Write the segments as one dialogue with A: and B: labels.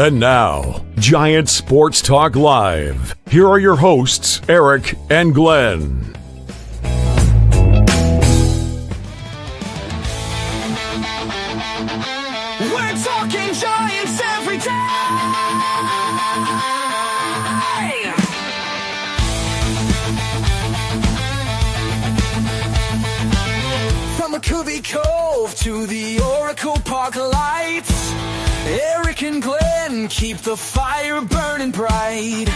A: And now, Giant Sports Talk Live. Here are your hosts, Eric and Glenn.
B: We're talking Giants every day. From McCovey Cove to the Oracle Park lights, Eric and Glenn keep the fire burning bright.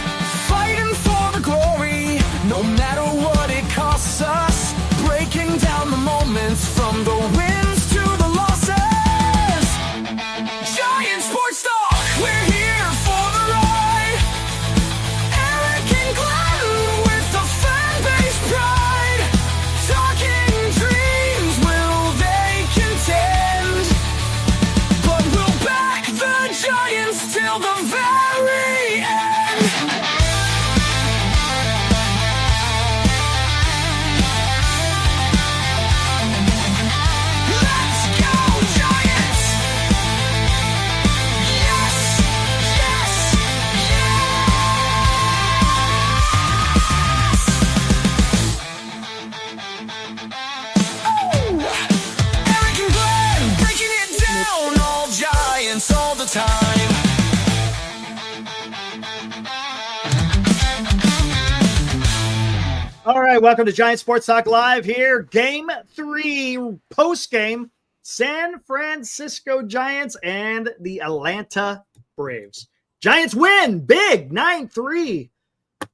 B: Fighting for the glory, no matter what it costs us. Breaking down the moments from the wins to the losses. Giant Sports Talk, we're here for the ride. Eric and Glenn with the fan base pride. Talking dreams, will they contend? But we'll back the Giants till the very end. Let's go, Giants! Yes! Yes! Yes! Oh! Eric and Glenn breaking it down, all Giants all the time.
C: All right, welcome to Giant Sports Talk Live here. Game 3, post-game, San Francisco Giants and the Atlanta Braves. Giants win big, 9-3.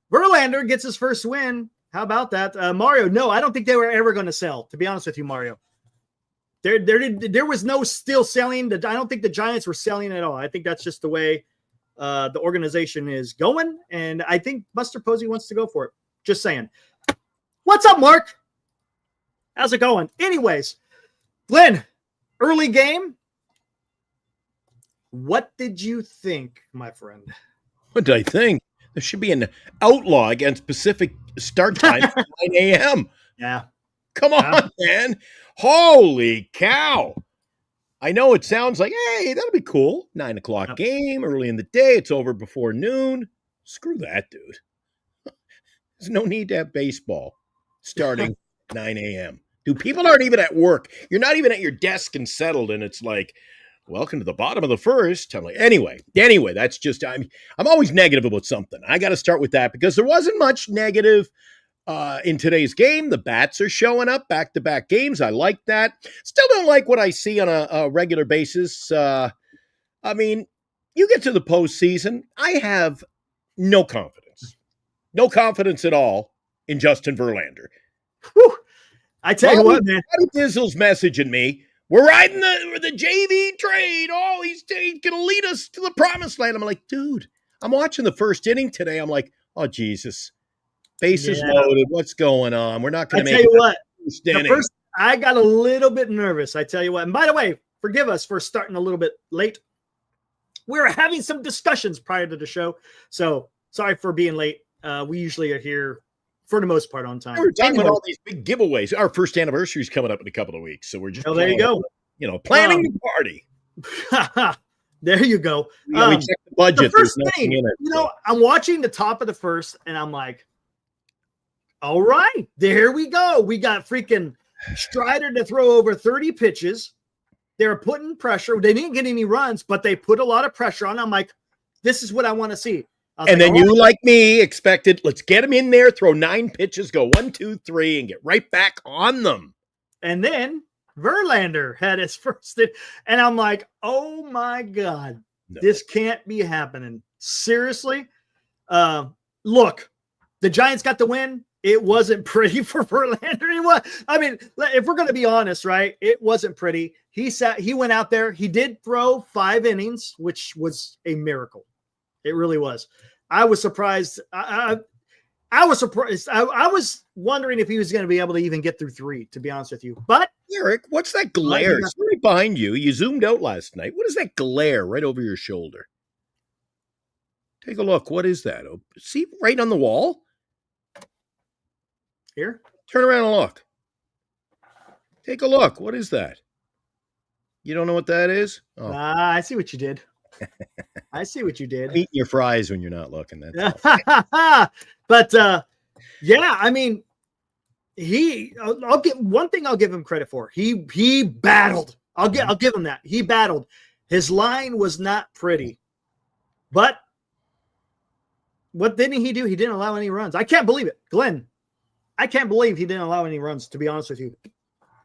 C: Verlander gets his first win. How about that? Mario, no, I don't think they were ever going to sell, to be honest with you, Mario. There was no still selling. I don't think the Giants were selling at all. I think that's just the way the organization is going, and I think Buster Posey wants to go for it. Just saying. What's up, Mark? How's it going? Anyways, Glenn, early game. What did you think, my friend?
D: What did I think? There should be an outlaw against Pacific start time at 9 a.m.
C: Yeah.
D: Come on, man. Holy cow. I know it sounds like, hey, that'll be cool. 9 o'clock game, early in the day. It's over before noon. Screw that, dude. There's no need to have baseball starting 9 a.m. Dude, people aren't even at work. You're not even at your desk and settled, and it's like, welcome to the bottom of the first. I'm like, anyway, that's just, I'm always negative about something. I got to start with that because there wasn't much negative in today's game. The bats are showing up, back-to-back games. I like that. Still don't like what I see on a regular basis. I mean, you get to the postseason, I have no confidence. No confidence at all in Justin Verlander.
C: Whew. I tell you what, man.
D: Dizzle's messaging me. We're riding the JV trade. Oh, he's going to lead us to the promised land. I'm like, dude, I'm watching the first inning today. I'm like, oh, Jesus. Bases loaded. What's going on? We're not going to make it. I tell you what.
C: I got a little bit nervous. I tell you what. And by the way, forgive us for starting a little bit late. We were having some discussions prior to the show. So sorry for being late. We usually are here for the most part on time.
D: We're talking about all these big giveaways. Our first anniversary is coming up in a couple of weeks, so we're just
C: there you go.
D: Planning the party.
C: There you go.
D: We check the budget.
C: The first thing, in it, I'm watching the top of the first, and I'm like, all right, there we go. We got freaking Strider to throw over 30 pitches. They're putting pressure. They didn't get any runs, but they put a lot of pressure on. I'm like, this is what I want to see.
D: And then you, like me, expected, let's get him in there, throw 9 pitches, go 1, 2, 3, and get right back on them.
C: And then Verlander had his first, and I'm like, oh my God, this can't be happening. Seriously? Look, the Giants got the win. It wasn't pretty for Verlander. I mean, if we're going to be honest, right, it wasn't pretty. He went out there. He did throw 5 innings, which was a miracle. It really was. I was surprised. I was surprised. I was wondering if he was going to be able to even get through 3, to be honest with you. But
D: Eric, what's that glare? It's right behind you. You zoomed out last night. What is that glare right over your shoulder? Take a look. What is that? Oh, see, right on the wall?
C: Here?
D: Turn around and look. Take a look. What is that? You don't know what that is?
C: Oh. I see what you did. I see what you did.
D: I'm eating your fries when you're not looking. That's all.
C: But yeah, I mean, I'll get one thing. I'll give him credit for. He battled. I'll give him that. He battled. His line was not pretty, but what didn't he do? He didn't allow any runs. I can't believe it, Glenn. I can't believe he didn't allow any runs. To be honest with you,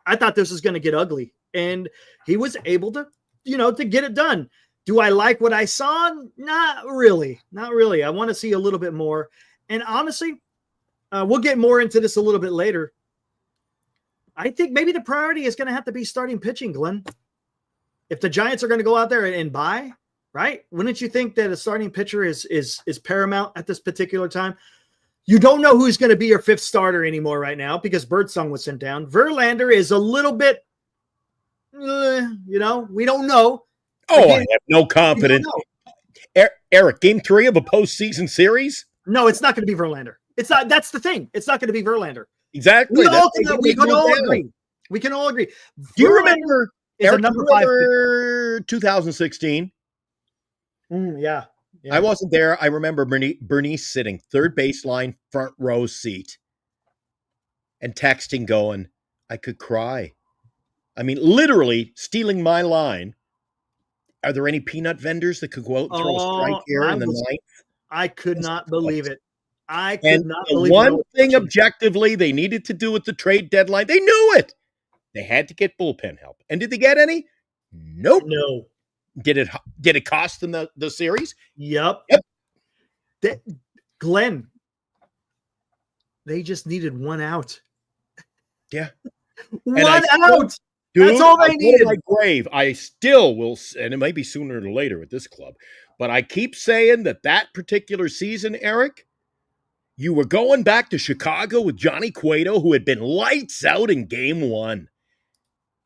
C: I thought this was going to get ugly, and he was able to, to get it done. Do I like what I saw? Not really. Not really. I want to see a little bit more. And honestly, we'll get more into this a little bit later. I think maybe the priority is going to have to be starting pitching, Glenn. If the Giants are going to go out there and buy, right? Wouldn't you think that a starting pitcher is paramount at this particular time? You don't know who's going to be your fifth starter anymore right now because Birdsong was sent down. Verlander is a little bit, we don't know.
D: Oh, I have no confidence. Eric, game 3 of a postseason series?
C: No, it's not going to be Verlander. It's not. That's the thing. It's not going to be Verlander.
D: Exactly.
C: We can all agree. We can all agree.
D: Do you remember,
C: Eric, number 5
D: 2016?
C: Yeah.
D: I wasn't there. I remember Bernice sitting third baseline, front row seat, and texting going, I could cry. I mean, literally stealing my line. Are there any peanut vendors that could go out and throw a strike here in the ninth?
C: I could not believe it.
D: One thing objectively they needed to do with the trade deadline, they knew it. They had to get bullpen help. And did they get any? Nope.
C: No.
D: Did it cost them the series?
C: Yep. Glenn, they just needed one out.
D: Yeah.
C: One out.
D: Dude,
C: that's all they needed.
D: My grave. I still will, and it might be sooner or later with this club, but I keep saying that particular season, Eric, you were going back to Chicago with Johnny Cueto, who had been lights out in game 1.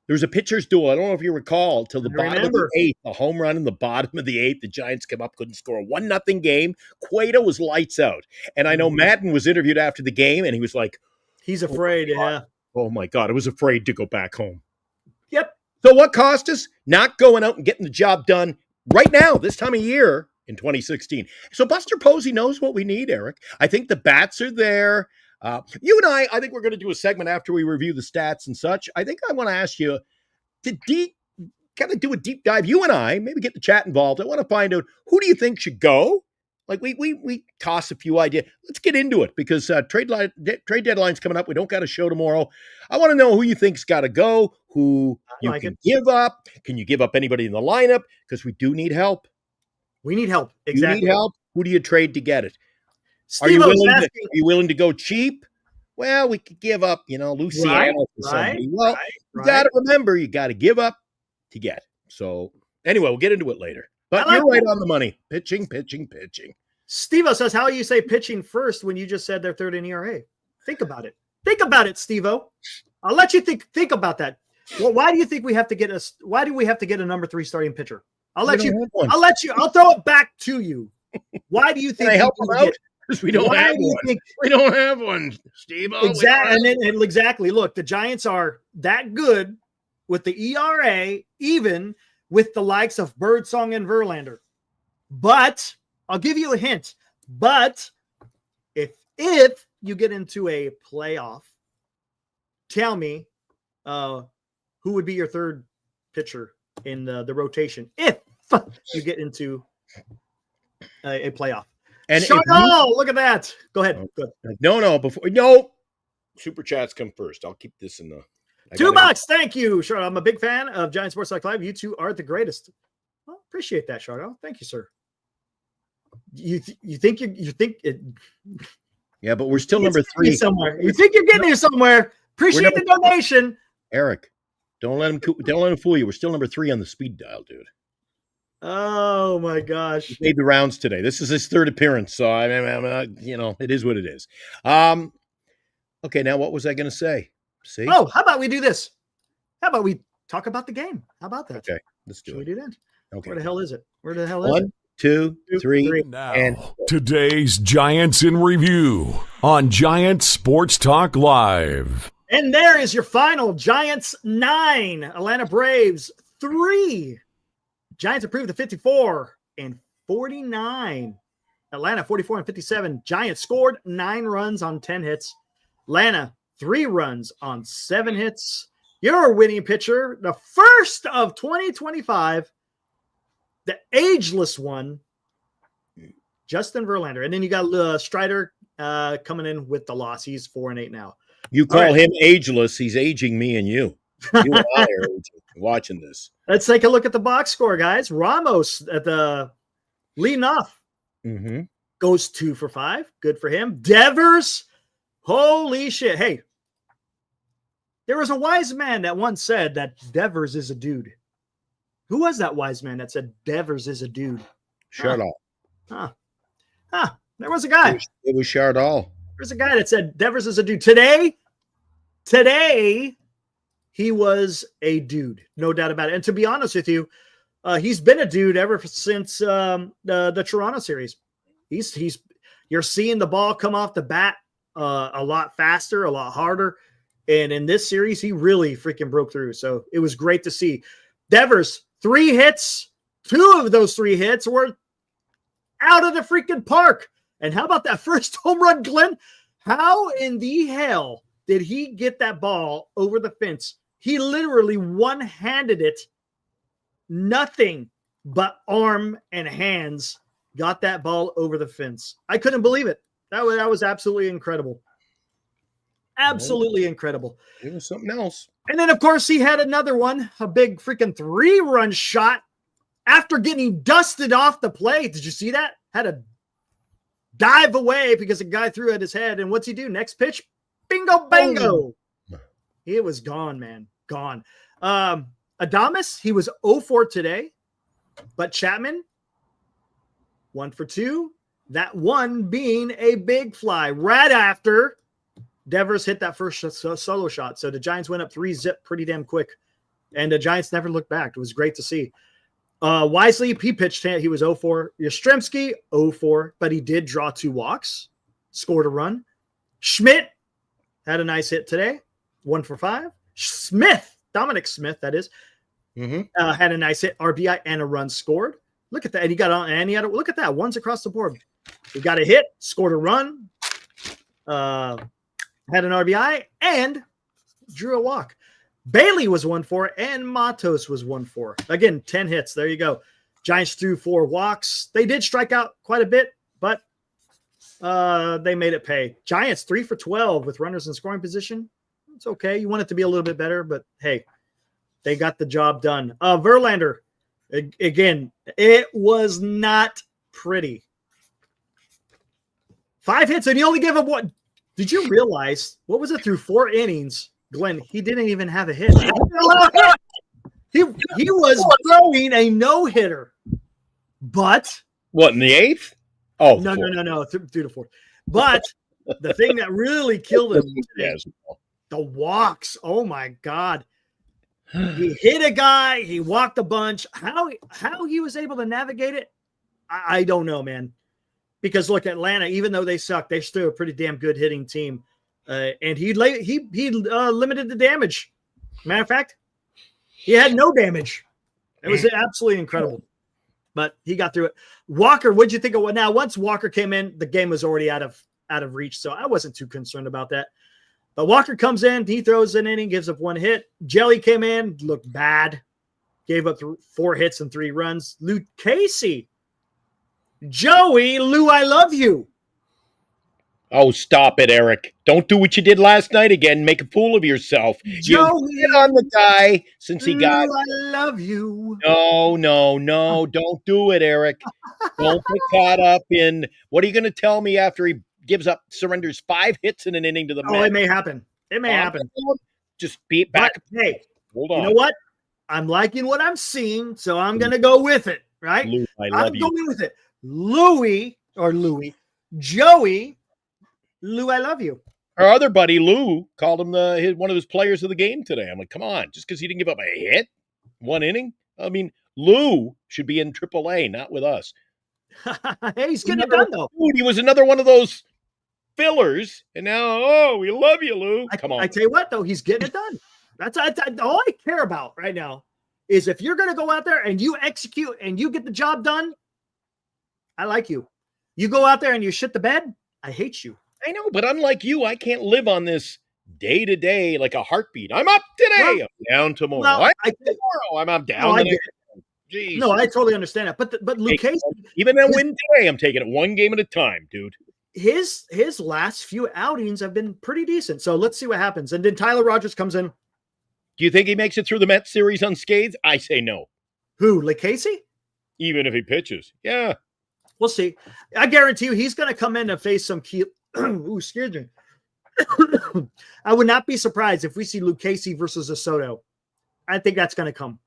D: There was a pitcher's duel. I don't know if you recall, till the bottom of the 8th, a home run in the bottom of the 8th. The Giants came up, couldn't score a 1-0 game. Cueto was lights out. And I know Madden was interviewed after the game, and he was like,
C: he's afraid, yeah.
D: Oh, my God. I was afraid to go back home.
C: Yep.
D: So what cost us? Not going out and getting the job done right now, this time of year in 2016. So Buster Posey knows what we need, Eric. I think the bats are there. You and I think we're going to do a segment after we review the stats and such. I think I want to ask you to kind of do a deep dive. You and I, maybe get the chat involved. I want to find out, who do you think should go? Like we toss a few ideas. Let's get into it because trade deadline's coming up. We don't got a show tomorrow. I want to know who you think's got to go, who you can give up. Can you give up anybody in the lineup? Because we do need help.
C: We need help. Exactly.
D: You need help. Who do you trade to get it? Are you willing to go cheap? Well, we could give up, Luciano for somebody. Well, you got to remember, you got to give up to get. So anyway, we'll get into it later. But you're right on the money. Pitching.
C: Steve-O says, how do you say pitching first when you just said they're third in ERA? Think about it, Steve-O. I'll let you think about that. Well, why do you think we have to get a number 3 starting pitcher? I'll throw it back to you. Why do you think?
D: Can I help them out? Because we don't have one. We don't have one, Steve.
C: Exactly. And exactly. Look, the Giants are that good with the ERA, even with the likes of Birdsong and Verlander. But I'll give you a hint. But if you get into a playoff, tell me who would be your third pitcher in the rotation if you get into a playoff. And look at that. Go ahead. Good.
D: No. Super chats come first. I'll keep this in the
C: $2. Thank you, Charlotte. I'm a big fan of Giant Sports Talk Live. You two are the greatest. Well, appreciate that, Charlotte. Thank you, sir. You think it?
D: Yeah, but we're still number 3
C: somewhere. You think you're getting here somewhere? Appreciate the donation,
D: Eric. Don't let him fool you. We're still number 3 on the speed dial, dude.
C: Oh my gosh!
D: He made the rounds today. This is his 3rd appearance, so I'm it is what it is. Okay, now what was I going to say? See?
C: Oh, how about we do this? How about we talk about the game? How about that?
D: Okay, let's do it.
C: We do that?
D: Okay.
C: Where the hell is it? 1,
D: 2, 3.
A: Now,
D: and
A: today's Giants in Review on Giant Sports Talk Live.
C: And there is your final. Giants 9, Atlanta Braves 3. Giants improved to 54. 49. Atlanta 44 and 57. Giants scored 9 runs on 10 hits. Atlanta 3 runs on 7 hits. Your winning pitcher, the first of 2025, the ageless one, Justin Verlander. And then you got Strider coming in with the loss. He's 4 and 8 now.
D: You call him ageless. He's aging me and you. You and I are watching this.
C: Let's take a look at the box score, guys. Ramos at the leading off.
D: Mm-hmm.
C: Goes 2 for 5. Good for him. Devers. Holy shit. Hey, there was a wise man that once said that Devers is a dude. Who was that wise man that said Devers is a dude?
D: Shut up.
C: There was a guy.
D: It was Chardall.
C: There's a guy that said Devers is a dude. Today, he was a dude. No doubt about it. And to be honest with you, he's been a dude ever since the Toronto series. You're seeing the ball come off the bat a lot faster, a lot harder. And in this series, he really freaking broke through. So it was great to see. Devers, 3 hits. 2 of those 3 hits were out of the freaking park. And how about that first home run, Glenn? How in the hell did he get that ball over the fence? He literally one-handed it. Nothing but arm and hands got that ball over the fence. I couldn't believe it. That was absolutely incredible. Absolutely incredible.
D: It was something else.
C: And then, of course, he had another one, a big freaking 3-run shot after getting dusted off the plate. Did you see that? Had to dive away because a guy threw at his head. And what's he do? Next pitch, bingo, bango. It was gone, man. Gone. Adames, he was 0-4 today. But Chapman, 1 for 2. That one being a big fly right after Devers hit that first solo shot. So the Giants went up 3-zip pretty damn quick. And the Giants never looked back. It was great to see. Wisely, he pitched. He was 0-4. Yastrzemski, 0-4. But he did draw 2 walks. Scored a run. Schmidt had a nice hit today. 1 for 5. Smith, Dominic Smith, that is, had a nice hit. RBI and a run scored. Look at that. And he got on. And he had look at that. One's across the board. He got a hit. Scored a run. Had an RBI and drew a walk. Bailey was 1-4 and Matos was 1-4. Again, 10 hits. There you go. Giants threw 4 walks. They did strike out quite a bit, but they made it pay. Giants 3 for 12 with runners in scoring position. It's okay. You want it to be a little bit better, but hey, they got the job done. Verlander, again, it was not pretty. 5 hits, and he only gave up one. Did you realize, what was it, through 4 innings, Glenn, he didn't even have a hit. He was throwing a no-hitter. But
D: what, in the 8th? Oh,
C: no, through the 4th. But the thing that really killed him today, the walks. Oh my God. He hit a guy, he walked a bunch. How he was able to navigate it, I don't know, man. Because look, Atlanta, even though they suck, they're still a pretty damn good hitting team. And he limited the damage. Matter of fact, he had no damage. It was absolutely incredible. But he got through it. Walker, what'd you think of what? Now, once Walker came in, the game was already out of reach, so I wasn't too concerned about that. But Walker comes in, he throws an inning, gives up 1 hit. Jelly came in, looked bad, gave up 4 hits and 3 runs. Lou Casey, Joey, Lou, I love you.
D: Oh, stop it, Eric. Don't do what you did last night again. Make a fool of yourself.
C: Joey,
D: you hit on the guy since he got...
C: Lou, I love you.
D: No. Don't do it, Eric. Don't get caught up in... What are you going to tell me after he surrenders 5 hits in an inning to the Mets?
C: Oh, it may happen. It may happen.
D: Just beat back.
C: But, hey,
D: hold on.
C: You know what? I'm liking what I'm seeing, so I'm going to go with it, right?
D: Lou, I'm
C: going with it. Louie, Joey, Lou, I love you.
D: Our other buddy, Lou, called him one of his players of the game today. I'm like, come on, just because he didn't give up a hit, 1 inning? I mean, Lou should be in AAA, not with us.
C: Hey, he's getting it done, though.
D: Dude, he was another one of those fillers, and now, we love you, Lou. Come on.
C: I tell you what, though, he's getting it done. That's all I care about right now is if you're going to go out there and you execute and you get the job done, I like you. You go out there and you shit the bed, I hate you.
D: I know, but unlike you, I can't live on this day to day like a heartbeat. I'm up today, I'm down tomorrow.
C: Well,
D: I'm up tomorrow, I'm up down
C: no,
D: the
C: I
D: next.
C: get it.
D: Jeez.
C: No, I totally understand that. But Luke Casey,
D: Even a win today, I'm taking it one game at a time, dude.
C: his last few outings have been pretty decent. So let's see what happens. And then Tyler Rogers comes in.
D: Do you think he makes it through the Mets series unscathed? I say no.
C: Who? Luke Casey?
D: Even if he pitches. Yeah.
C: We'll see. I guarantee you he's going to come in and face some key. Ooh, excuse me. I would not be surprised if we see Luke Casey versus a Soto. I think that's going to come.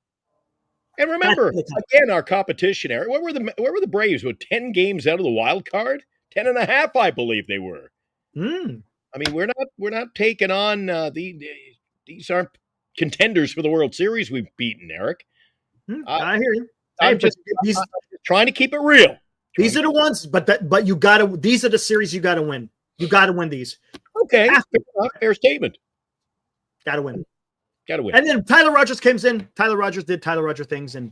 D: And remember, again, our competition, Eric, where were the Braves with 10 games out of the wild card? 10 and a half, I believe they were. I mean, we're not taking on these aren't contenders for the World Series we've beaten, Eric.
C: I hear you.
D: I'm just trying to keep it real.
C: These are the ones, but you got to. These are the series you got to win. You got to win these.
D: Okay, fair statement.
C: Got to win.
D: Got to win.
C: And then Tyler Rogers comes in. Tyler Rogers did Tyler Roger things and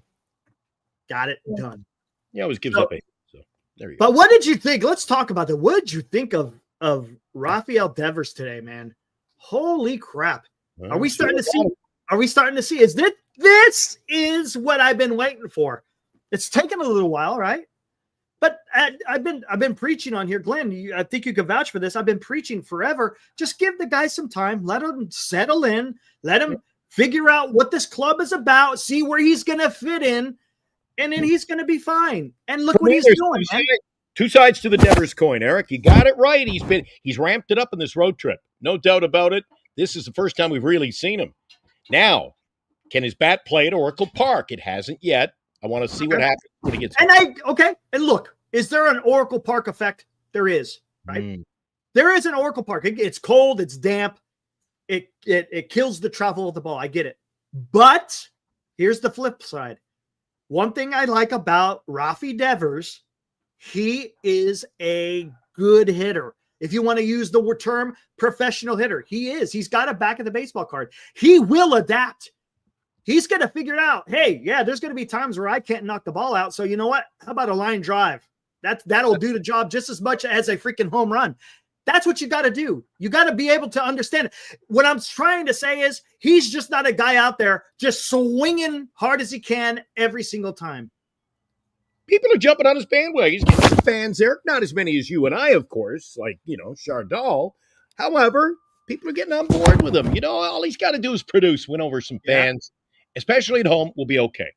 C: got it done.
D: He always gives up. So there you
C: go. But what did you think? Let's talk about that. What did you think of Rafael Devers today, man? Holy crap! Are we starting to see? Are we starting to see? Is this is what I've been waiting for? It's taken a little while, right? But I've been preaching on here, Glenn. I think you can vouch for this. I've been preaching forever. Just give the guy some time. Let him settle in. Let him figure out what this club is about. See where he's going to fit in, and then he's going to be fine. And look what he's doing.
D: Two sides to the Devers coin, Eric. You got it right. He's ramped it up in this road trip. No doubt about it. This is the first time we've really seen him. Now, can his bat play at Oracle Park? It hasn't yet. I want to see what happens when he gets.
C: And look, is there an Oracle Park effect? There is, right? There is an Oracle Park. It's cold. It's damp. It kills the travel of the ball. I get it. But here's the flip side. One thing I like about Rafi Devers, he is a good hitter. If you want to use the term professional hitter, he is. He's got a back of the baseball card. He will adapt. He's going to figure it out. Hey, yeah, there's going to be times where I can't knock the ball out. So you know what? How about a line drive? That'll do the job just as much as a freaking home run. That's what you got to do. You got to be able to understand it. What I'm trying to say is he's just not a guy out there just swinging hard as he can every single time.
D: People are jumping on his bandwagon. He's getting some fans, Eric. Not as many as you and I, of course, like, Chardal. However, people are getting on board with him. All he's got to do is produce, win over some fans, especially at home. We'll be okay.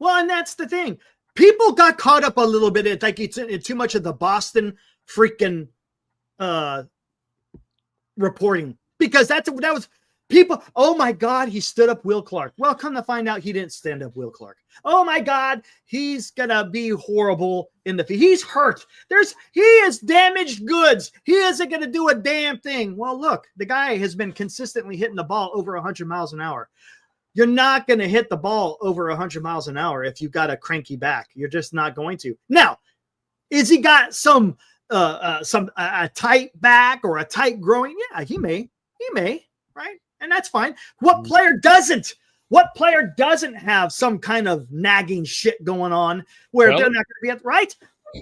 C: Well, and that's the thing. People got caught up a little bit. It's like it's too much of the Boston freaking reporting, because that was people. Oh my God, he stood up Will Clark. Well, come to find out, he didn't stand up Will Clark. Oh my God, he's gonna be horrible in the field. He's hurt. He is damaged goods. He isn't gonna do a damn thing. Well, look, the guy has been consistently hitting the ball over 100 miles an hour. You're not going to hit the ball over 100 miles an hour if you've got a cranky back. You're just not going to. Now, is he got some a tight back or a tight groin? Yeah, he may, right? And that's fine. What player doesn't? What player doesn't have some kind of nagging shit going on where they're not going to be at right?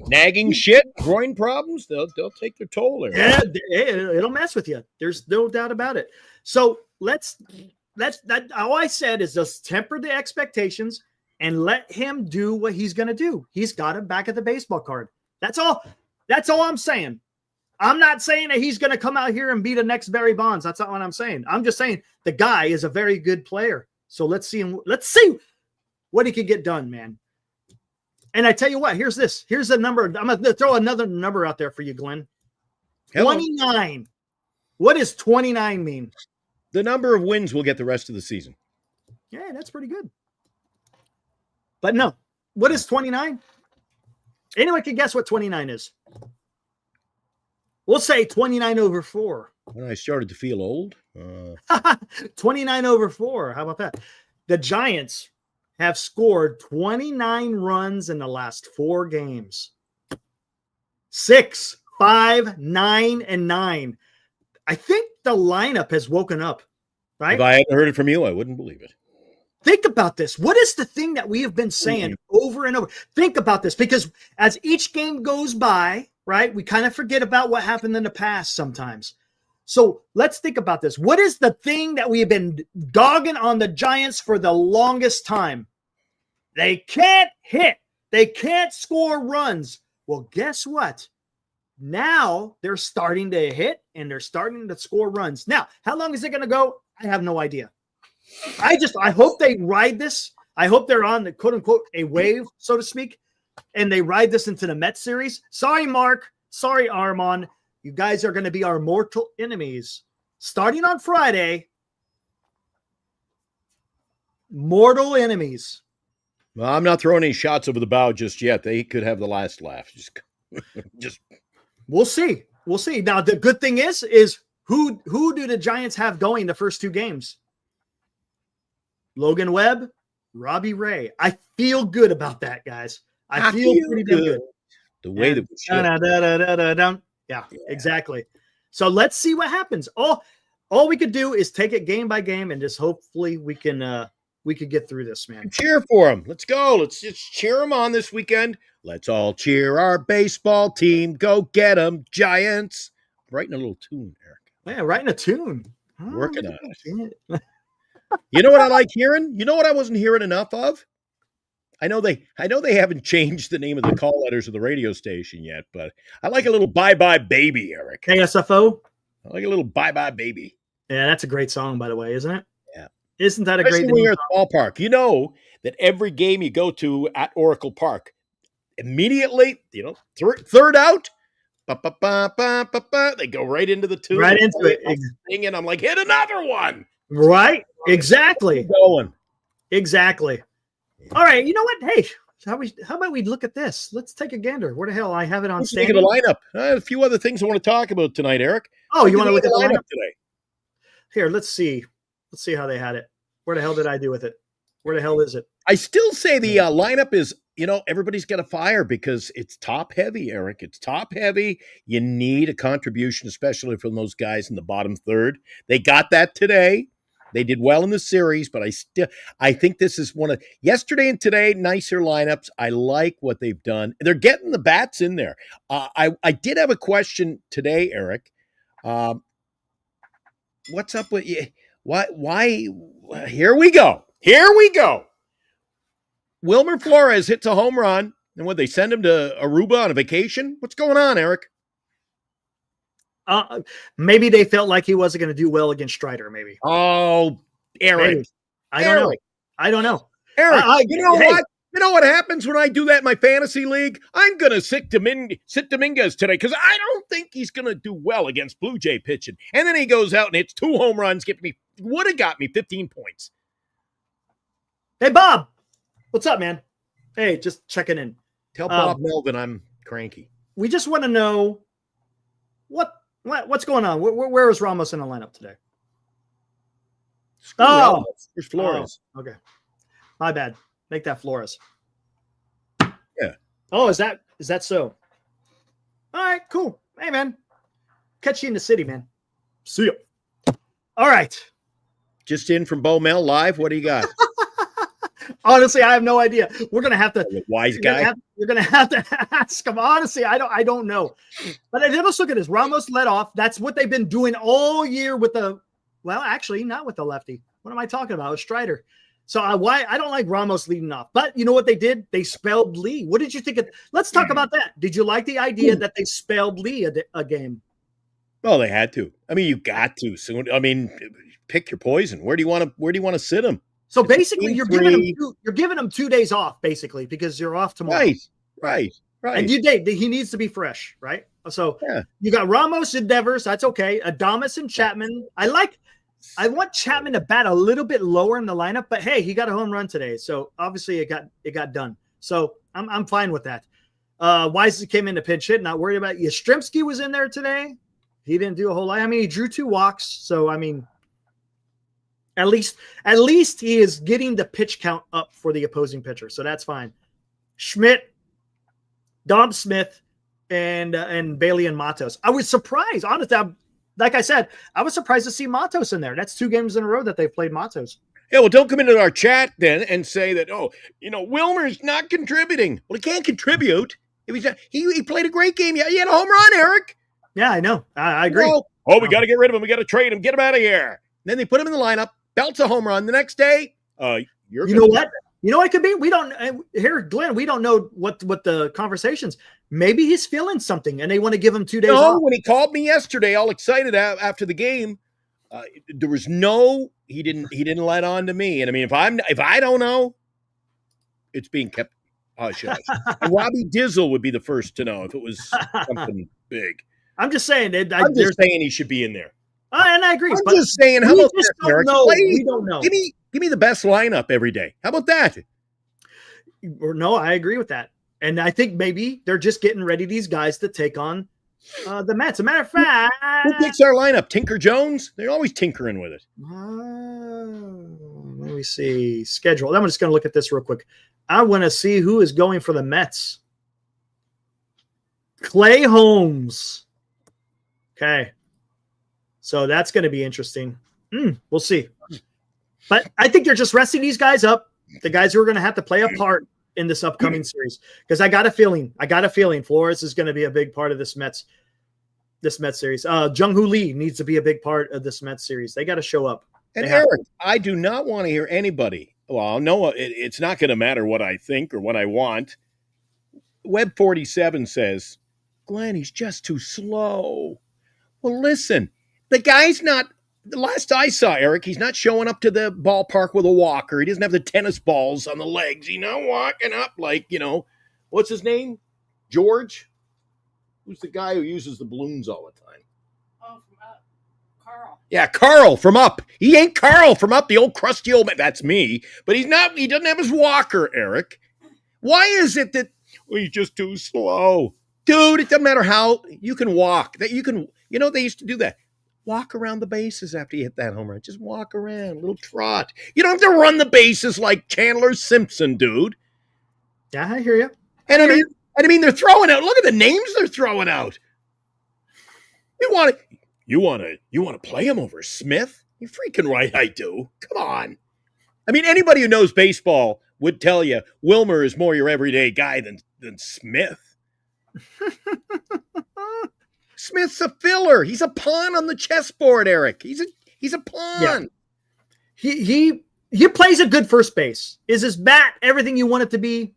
D: Nagging shit, groin problems, they'll take their toll there.
C: Yeah, it'll mess with you. There's no doubt about it. So that's all I said is just temper the expectations and let him do what he's going to do. He's got him back at the baseball card. That's all I'm saying. I'm not saying that he's going to come out here and be the next Barry Bonds. That's not what I'm saying. I'm just saying the guy is a very good player. So let's see what he can get done, man. And I tell you what, here's a number. I'm going to throw another number out there for you, Glenn. Hello. 29. What does 29 mean?
D: The number of wins we'll get the rest of the season.
C: Yeah, that's pretty good. But no, what is 29? Anyone can guess what 29 is. We'll say 29 over 4.
D: When I started to feel old.
C: 29 over 4. How about that? The Giants have scored 29 runs in the last 4 games. 6, 5, 9, and 9. I think the lineup has woken up, right?
D: If I hadn't heard it from you, I wouldn't believe it.
C: Think about this. What is the thing that we have been saying over and over? Think about this, because as each game goes by, right, we kind of forget about what happened in the past sometimes. So let's think about this. What is the thing that we have been dogging on the Giants for the longest time? They can't hit. They can't score runs. Well, guess what? Now they're starting to hit and they're starting to score runs. Now, how long is it going to go? I have no idea. I hope they ride this. I hope they're on the quote unquote a wave, so to speak, and they ride this into the Mets series. Sorry, Mark. Sorry, Armand. You guys are going to be our mortal enemies starting on Friday. Mortal enemies.
D: Well, I'm not throwing any shots over the bow just yet. They could have the last laugh. Just
C: we'll see. We'll see. Now, the good thing is who do the Giants have going the first two games? Logan Webb, Robbie Ray. I feel good about that, guys. I feel pretty damn good.
D: The way that we should.
C: Yeah, exactly. So let's see what happens. All we could do is take it game by game and just hopefully we could get through this, man.
D: Cheer for them. Let's go. Let's just cheer them on this weekend. Let's all cheer our baseball team. Go get them, Giants. I'm writing a little tune, Eric.
C: Yeah, writing a tune.
D: Working on it. You know what I like hearing? You know what I wasn't hearing enough of? I know they haven't changed the name of the call letters of the radio station yet, but I like a little Bye Bye Baby, Eric.
C: KSFO?
D: I like a little Bye Bye Baby.
C: Yeah, that's a great song, by the way, isn't it?
D: Yeah.
C: Isn't that a
D: Especially
C: great
D: when you're at the ballpark? You know that every game you go to at Oracle Park, immediately, third out, they go right into the tune.
C: Right into it.
D: Singing, I'm like, hit another one.
C: Right? Exactly.
D: Going.
C: Exactly. All right. You know what? Hey, how about we look at this? Let's take a gander. Where the hell? I have it on
D: standing. The lineup. A few other things I want to talk about tonight, Eric.
C: Oh, you want to look at the lineup
D: today?
C: Here, let's see. Let's see how they had it. Where the hell did I do with it? Where the hell is it?
D: I still say the lineup is, everybody's got to fire because it's top heavy, Eric. It's top heavy. You need a contribution, especially from those guys in the bottom third. They got that today. They did well in the series, but I think this is one of yesterday and today, nicer lineups. I like what they've done. They're getting the bats in there. I did have a question today, Eric. What's up with you? Why? Here we go. Wilmer Flores hits a home run, and would they send him to Aruba on a vacation? What's going on, Eric?
C: Maybe they felt like he wasn't going to do well against Strider. Maybe.
D: Oh, Eric.
C: Maybe. I don't know.
D: Eric, what? You know what happens when I do that in my fantasy league? I'm going to sit Dominguez today because I don't think he's going to do well against Blue Jay pitching. And then he goes out and hits 2 home runs, would have got me 15 points.
C: Hey, Bob. What's up, man? Hey, just checking in.
D: Tell Bob Melvin I'm cranky.
C: We just want to know what's going on. Where is Ramos in the lineup today?
D: There's Flores.
C: Oh, okay. My bad. Make that Flores.
D: Yeah.
C: Oh, is that so? All right, cool. Hey, man. Catch you in the city, man. See ya. All right.
D: Just in from Bo Mel live. What do you got?
C: Honestly, I have no idea. We're gonna have to.
D: Wise guy.
C: You're gonna have to ask him. Honestly, I don't know. But let's look at this. Ramos led off. That's what they've been doing all year with the. Well, actually, not with the lefty. What am I talking about? With Strider. So I don't like Ramos leading off. But you know what they did? They spelled Lee. What did you think of? Let's talk about that. Did you like the idea that they spelled Lee a game?
D: Well, they had to. I mean, you got to. So I mean, pick your poison. Where do you want to sit him?
C: So basically, you're giving him 2 days off, basically, because you're off tomorrow.
D: Right.
C: And he needs to be fresh, right? So You got Ramos and Devers. That's okay. Adames and Chapman. I want Chapman to bat a little bit lower in the lineup, but hey, he got a home run today, so obviously it got done. So I'm fine with that. Wise came in to pinch hit, not worried about it. Yastrzemski was in there today. He didn't do a whole lot. I mean, he drew 2 walks, so I mean. At least he is getting the pitch count up for the opposing pitcher, so that's fine. Schmidt, Dom Smith, and Bailey and Matos. I was surprised, honestly. Like I said, I was surprised to see Matos in there. That's 2 games in a row that they've played Matos.
D: Yeah, well, don't come into our chat then and say that, oh, Wilmer's not contributing. Well, he can't contribute. If he's not, he played a great game. Yeah, he had a home run, Eric.
C: Yeah, I know. I agree.
D: We got to get rid of him. We got to trade him. Get him out of here. And then they put him in the lineup, belts a home run. The next day,
C: you know what? You know what it could be? We don't here, Glenn. We don't know what the conversations. Maybe he's feeling something, and they want to give him 2 days off.
D: When he called me yesterday, all excited after the game, there was no. He didn't let on to me. And I mean, if I don't know, it's being kept hush hush. Robbie Dizzle would be the first to know if it was something big.
C: I'm just saying.
D: I'm just saying he should be in there.
C: And I agree.
D: I'm just saying. How about this, Eric?
C: We don't know.
D: Give me the best lineup every day. How about that?
C: No, I agree with that. And I think maybe they're just getting ready, these guys, to take on the Mets. As a matter of fact,
D: who picks our lineup? Tinker Jones? They're always tinkering with it.
C: Let me see. Schedule. I'm just going to look at this real quick. I want to see who is going for the Mets. Clay Holmes. Okay. So that's going to be interesting. We'll see. But I think they're just resting these guys up, the guys who are going to have to play a part in this upcoming series. Because I got a feeling Flores is going to be a big part of this Mets series. Jung-Hoo Lee needs to be a big part of this Mets series. They got to show up.
D: And Eric, I do not want to hear anybody. Well, no, it's not going to matter what I think or what I want. Web 47 says, Glenn, he's just too slow. Well, listen, the guy's not. The last I saw, Eric, he's not showing up to the ballpark with a walker. He doesn't have the tennis balls on the legs. He's not walking up like, what's his name? George? Who's the guy who uses the balloons all the time?
E: Oh, Carl.
D: Yeah, Carl from Up. He ain't Carl from Up, the old crusty old man. That's me. But he doesn't have his walker, Eric. Why is it that he's just too slow? Dude, it doesn't matter how you can walk. They used to do that. Walk around the bases after you hit that home run. Just walk around, a little trot. You don't have to run the bases like Chandler Simpson, dude.
C: Yeah, I hear you.
D: And I mean, they're throwing out. Look at the names they're throwing out. You want to play him over Smith? You're freaking right, I do. Come on. I mean, anybody who knows baseball would tell you Wilmer is more your everyday guy than Smith. Smith's a filler. He's a pawn on the chessboard, Eric. He's a pawn.
C: Yeah. He plays a good first base. Is his bat everything you want it to be?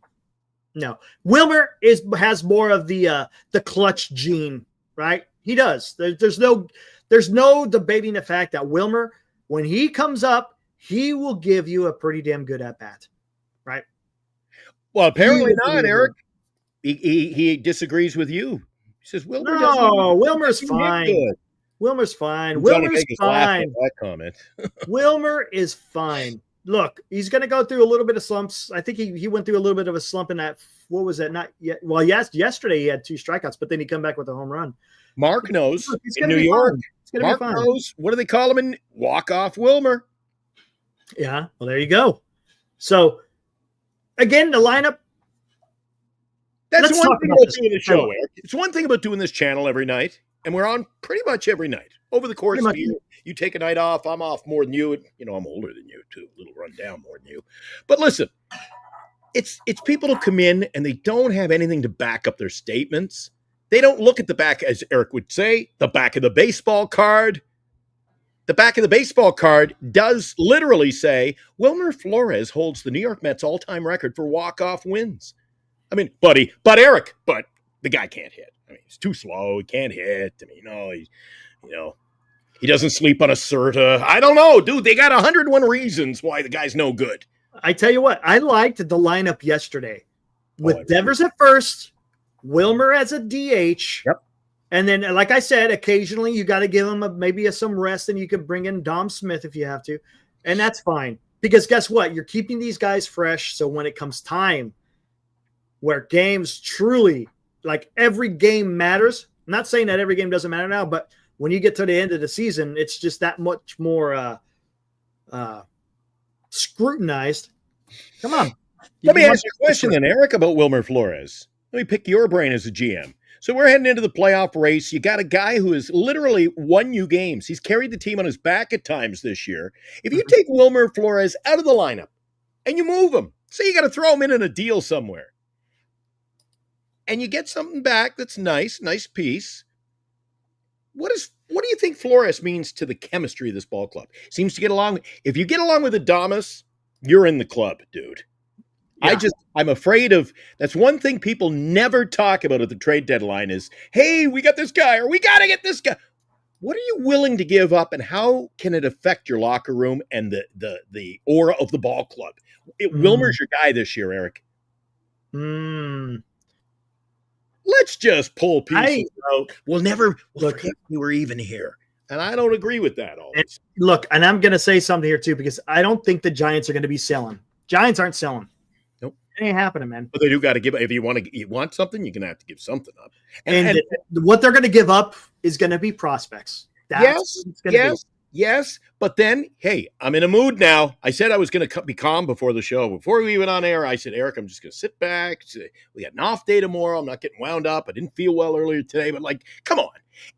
C: No. Wilmer has more of the clutch gene, right? He does. There's no debating the fact that Wilmer, when he comes up, he will give you a pretty damn good at bat, right?
D: Well, apparently not, Eric. He disagrees with you. He says
C: Wilmer's fine. Wilmer's fine. Wilmer's fine.
D: That comment.
C: Wilmer is fine. Look, he's going to go through a little bit of slumps. I think he went through a little bit of a slump in that. What was that? Not yet. Well, yes, yesterday he had 2 strikeouts, but then he come back with a home run.
D: Mark knows in New York. Mark knows. What do they call him in walk-off Wilmer?
C: Yeah. Well, there you go. So, again, the lineup.
D: That's one thing about doing the show, Eric. It's one thing about doing this channel every night, and we're on pretty much every night. Over the course of the year, you take a night off, I'm off more than you. I'm older than you, too. A little run down more than you. But listen, it's people who come in, and they don't have anything to back up their statements. They don't look at the back, as Eric would say, the back of the baseball card. The back of the baseball card does literally say, Wilmer Flores holds the New York Mets all-time record for walk-off wins. I mean, but the guy can't hit. I mean, he's too slow. He can't hit. I mean, he doesn't sleep on a Serta. I don't know, dude. They got 101 reasons why the guy's no good.
C: I tell you what, I liked the lineup yesterday with Devers at first, Wilmer as a DH.
D: Yep.
C: And then, like I said, occasionally you got to give him maybe some rest, and you could bring in Dom Smith if you have to. And that's fine. Because guess what? You're keeping these guys fresh. So when it comes time where games truly, like every game matters. I'm not saying that every game doesn't matter now, but when you get to the end of the season, it's just that much more scrutinized. Come on.
D: Let me ask you a question then, Eric, about Wilmer Flores. Let me pick your brain as a GM. So we're heading into the playoff race. You got a guy who has literally won you games. He's carried the team on his back at times this year. If you take Wilmer Flores out of the lineup and you move him, say you got to throw him in a deal somewhere, and you get something back that's nice piece. What do you think Flores means to the chemistry of this ball club? Seems to get along. If you get along with Adames, you're in the club, dude. Yeah. I'm afraid of, that's one thing people never talk about at the trade deadline is, hey, we got this guy, or we got to get this guy. What are you willing to give up, and how can it affect your locker room and the aura of the ball club? Wilmer's your guy this year, Eric. Let's just pull pieces out. We'll forget we were even here. And I don't agree with that always.
C: And I'm going to say something here too, because I don't think the Giants are going to be selling. Giants aren't selling.
D: Nope.
C: It ain't happening, man.
D: But they do got to give, if you want something, you're going to have to give something up.
C: And what they're going to give up is going to be prospects.
D: Yes. But then, hey, I'm in a mood now. I said I was going to be calm before the show. Before we went on air, I said, Eric, I'm just going to sit back. We got an off day tomorrow. I'm not getting wound up. I didn't feel well earlier today, but come on.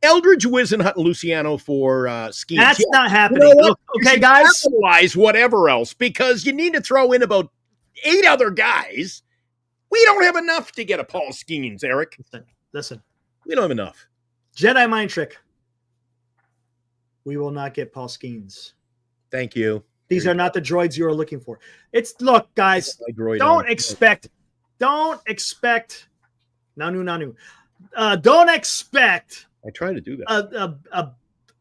D: Eldridge, Wisenhut, and Luciano for skiing.
C: That's not happening. You know, okay, guys.
D: Capitalize whatever else, because you need to throw in about 8 other guys. We don't have enough to get a Paul Skeens, Eric.
C: Listen.
D: We don't have enough.
C: Jedi mind trick. We will not get Paul Skeens.
D: Thank you.
C: These are not the droids you are looking for. Look, guys, don't expect. Nanu. Don't expect.
D: I try to do that.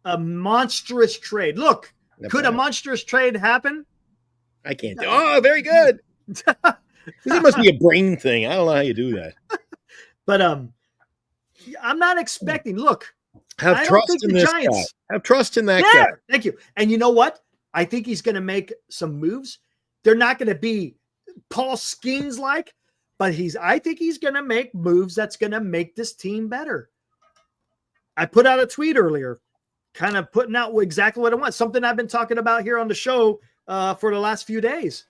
C: A monstrous trade. Look, could a monstrous trade happen?
D: I can't do. Oh, very good. It must be a brain thing. I don't know how you do that.
C: But I'm not expecting. Look,
D: have trust in this guy. Have trust in that guy.
C: Thank you. And you know what? I think he's going to make some moves. They're not going to be Paul Skeens like, but I think he's going to make moves that's going to make this team better. I put out a tweet earlier, kind of putting out exactly what I want. Something I've been talking about here on the show for the last few days.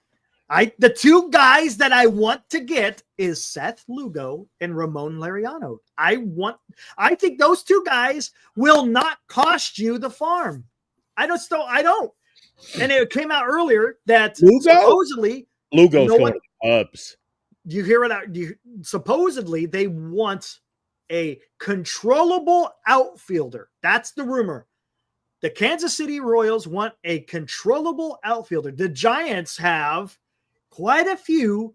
C: The 2 guys that I want to get is Seth Lugo and Ramon Laureano. I think those 2 guys will not cost you the farm. I don't. And it came out earlier that supposedly
D: Lugo's going to the Cubs.
C: You hear it out. Supposedly they want a controllable outfielder. That's the rumor. The Kansas City Royals want a controllable outfielder. The Giants have quite a few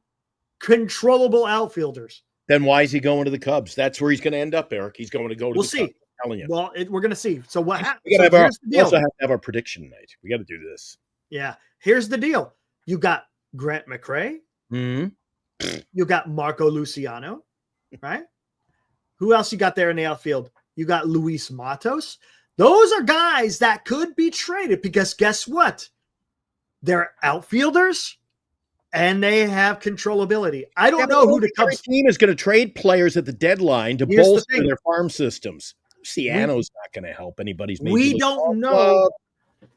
C: controllable outfielders.
D: Then why is he going to the Cubs? That's where he's going to end up, Eric. He's going to go to the Cubs. I'm telling you.
C: Well, we're going to see. So what happens?
D: We also have to have our prediction night. We got to do this.
C: Yeah. Here's the deal. You got Grant McCray.
D: Mm-hmm.
C: You got Marco Luciano, right? Who else you got there in the outfield? You got Luis Matos. Those are guys that could be traded because guess what? They're outfielders and they have controlability. I don't know who the Cubs
D: team is going to trade players at the deadline to bolster their farm systems. Luciano's not going to help anybody's.
C: We don't know.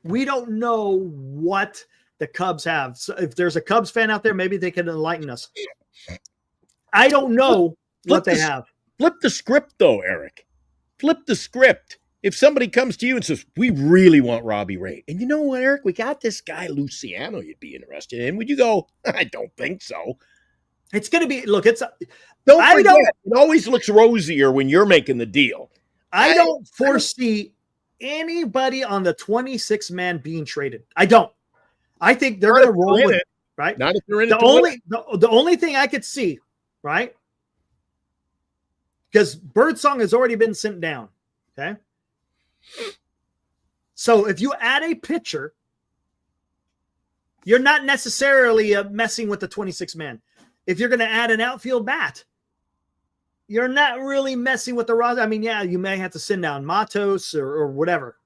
C: We don't know what the Cubs have. So if there's a Cubs fan out there, maybe they can enlighten us. I don't know what they have.
D: Flip the script, though, Eric. Flip the script. If somebody comes to you and says, we really want Robbie Ray, and you know what, Eric, we got this guy Luciano you'd be interested in, would you go, I don't think so.
C: It's going to be, look,
D: it always looks rosier when you're making the deal.
C: I don't foresee anybody on the 26-man being traded. I don't. I think they're going to roll with it, right?
D: Not if they're in
C: the only thing I could see, right? Because Birdsong has already been sent down, okay? So if you add a pitcher, you're not necessarily messing with the 26-man. If you're going to add an outfield bat, you're not really messing with the roster. I mean, yeah, you may have to send down Matos or whatever,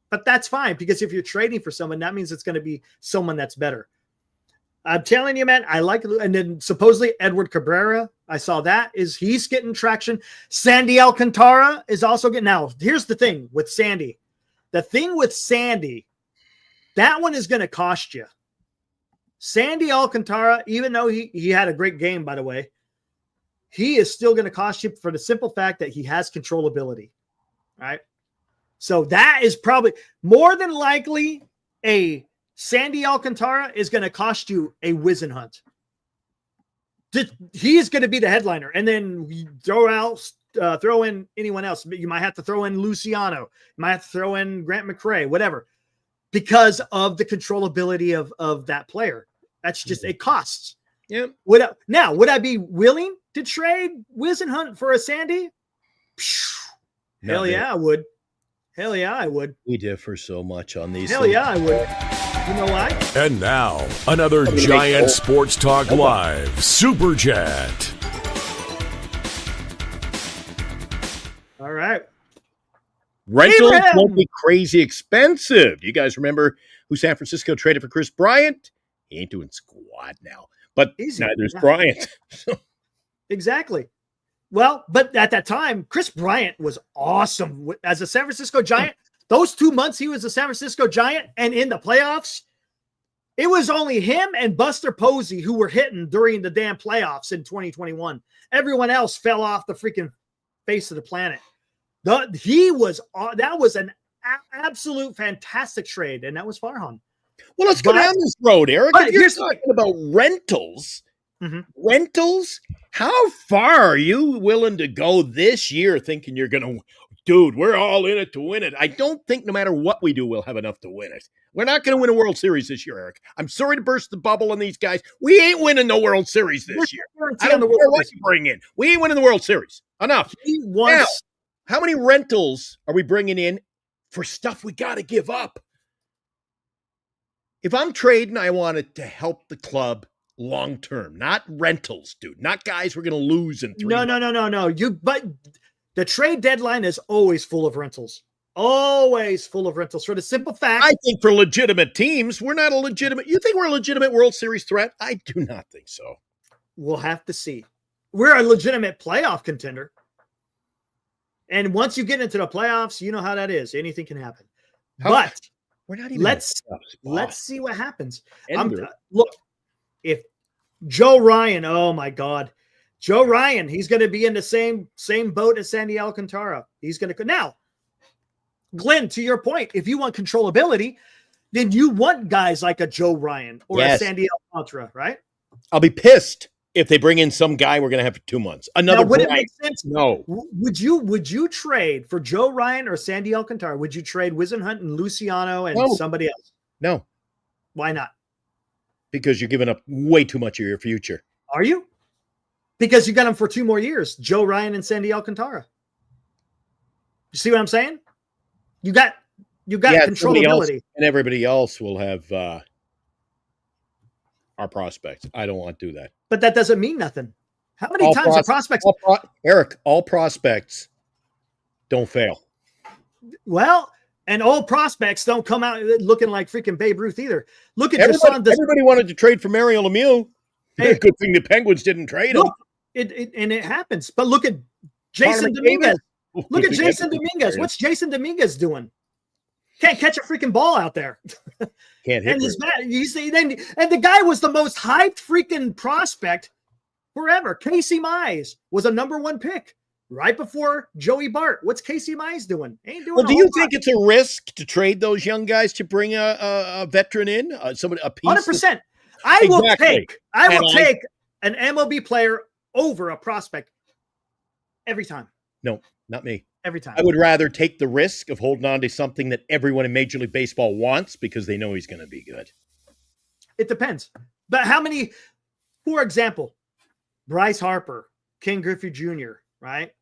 C: but that's fine because if you're trading for someone, that means it's going to be someone that's better. I'm telling you, man, I like it. And then supposedly Edward Cabrera, I saw that, he's getting traction. Sandy Alcantara is also getting. Now, here's the thing with Sandy. The thing with Sandy, that one is going to cost you. Sandy Alcantara, even though he had a great game, by the way, he is still going to cost you for the simple fact that he has controllability, right? So that is probably more than likely a Sandy Alcantara is going to cost you a Wizenhunt. He is going to be the headliner, and then you throw in anyone else. You might have to throw in Luciano. You might have to throw in Grant McCrae, whatever, because of the controllability of that player. That's just, it costs.
D: Yeah.
C: Would I be willing to trade Wizenhunt for a Sandy? Hell yeah, I would. Hell yeah, I would.
D: We differ so much on these.
C: Hell yeah, I would. You know why?
A: And now, another Giant Sports Talk Live Super Chat.
C: All right.
D: Rentals
C: Abraham!
D: won't be crazy expensive. Do you guys remember who San Francisco traded for Chris Bryant? He ain't doing squat now, but
C: Easy.
D: neither's
C: Yeah.
D: Bryant.
C: Exactly. Well, but at that time, Chris Bryant was awesome as a San Francisco Giant. Those 2 months he was a San Francisco Giant and in the playoffs, it was only him and Buster Posey who were hitting during the damn playoffs in 2021. Everyone else fell off the freaking face of the planet. That was an absolute fantastic trade, and that was Farhan.
D: Well, let's go down this road, Eric.
C: But
D: If you're
C: here's-
D: talking about rentals,
C: Mhm.
D: rentals, how far are you willing to go this year thinking you're going to, dude, we're all in it to win it? I don't think no matter what we do, we'll have enough to win it. We're not going to win a World Series this year, Eric. I'm sorry to burst the bubble on these guys. We ain't winning the World Series this year. I don't care what you bring in. We ain't winning the World Series. Enough.
C: He wants
D: How many rentals are we bringing in for stuff we got to give up? If I'm trading, I want it to help the club long term, not rentals, dude. Not guys we're going to lose in 3 months.
C: No. But the trade deadline is always full of rentals. Always full of rentals for the simple fact.
D: I think for legitimate teams, we're not a legitimate. You think we're a legitimate World Series threat? I do not think so.
C: We'll have to see. We're a legitimate playoff contender. And once you get into the playoffs, you know how that is. Anything can happen. But
D: We're not even.
C: let's
D: in a tough spot.
C: let's see what happens.
D: Ender.
C: Look, if Joe Ryan, oh my God, Joe Ryan, he's going to be in the same boat as Sandy Alcantara. He's going to now, Glenn, to your point, if you want controllability, then you want guys like a Joe Ryan or
D: Yes.
C: a Sandy Alcantara, right?
D: I'll be pissed if they bring in some guy we're going to have for 2 months. Another
C: Now, would it
D: Bryant.
C: make sense?
D: No.
C: Would you trade for Joe Ryan or Sandy Alcantara? Would you trade Wizenhunt and Luciano and
D: No.
C: somebody else?
D: No,
C: Why not?
D: because you're giving up way too much of your future.
C: Are you? Because you got them for 2 more years, Joe Ryan and Sandy Alcantara. You see what I'm saying? You got
D: Somebody else
C: controllability.
D: and everybody else will have our prospects. I don't want to do that.
C: But that doesn't mean nothing. How many
D: All
C: times are prospects?
D: Eric, all prospects don't fail.
C: Well, and all prospects don't come out looking like freaking Babe Ruth either. Look at
D: Everybody,
C: Jason.
D: wanted to trade for Mario Lemieux.
C: Hey.
D: Good thing the Penguins didn't trade him.
C: Look, it happens. But look at Jason
D: McDavid.
C: Dominguez. Look
D: Good
C: at
D: thing
C: Jason
D: Edmonton
C: Dominguez.
D: traded
C: What's Jason Dominguez doing? Can't catch a freaking ball out there.
D: him. Can't hit
C: And his
D: very
C: bat, you see, and the guy was the most hyped freaking prospect forever. Casey Mize was a #1 pick right before Joey Bart. What's Casey Mize doing? Ain't doing.
D: well.
C: a
D: Do
C: whole
D: you
C: lot.
D: think it's a risk to trade those young guys to bring a veteran in? Somebody a piece.
C: 100%? I will
D: Exactly.
C: take an MLB player over a prospect every time.
D: No, not me.
C: Every time.
D: I would rather take the risk of holding on to something that everyone in Major League Baseball wants because they know he's going to be good.
C: It depends. But how many, for example, Bryce Harper, Ken Griffey Jr., right?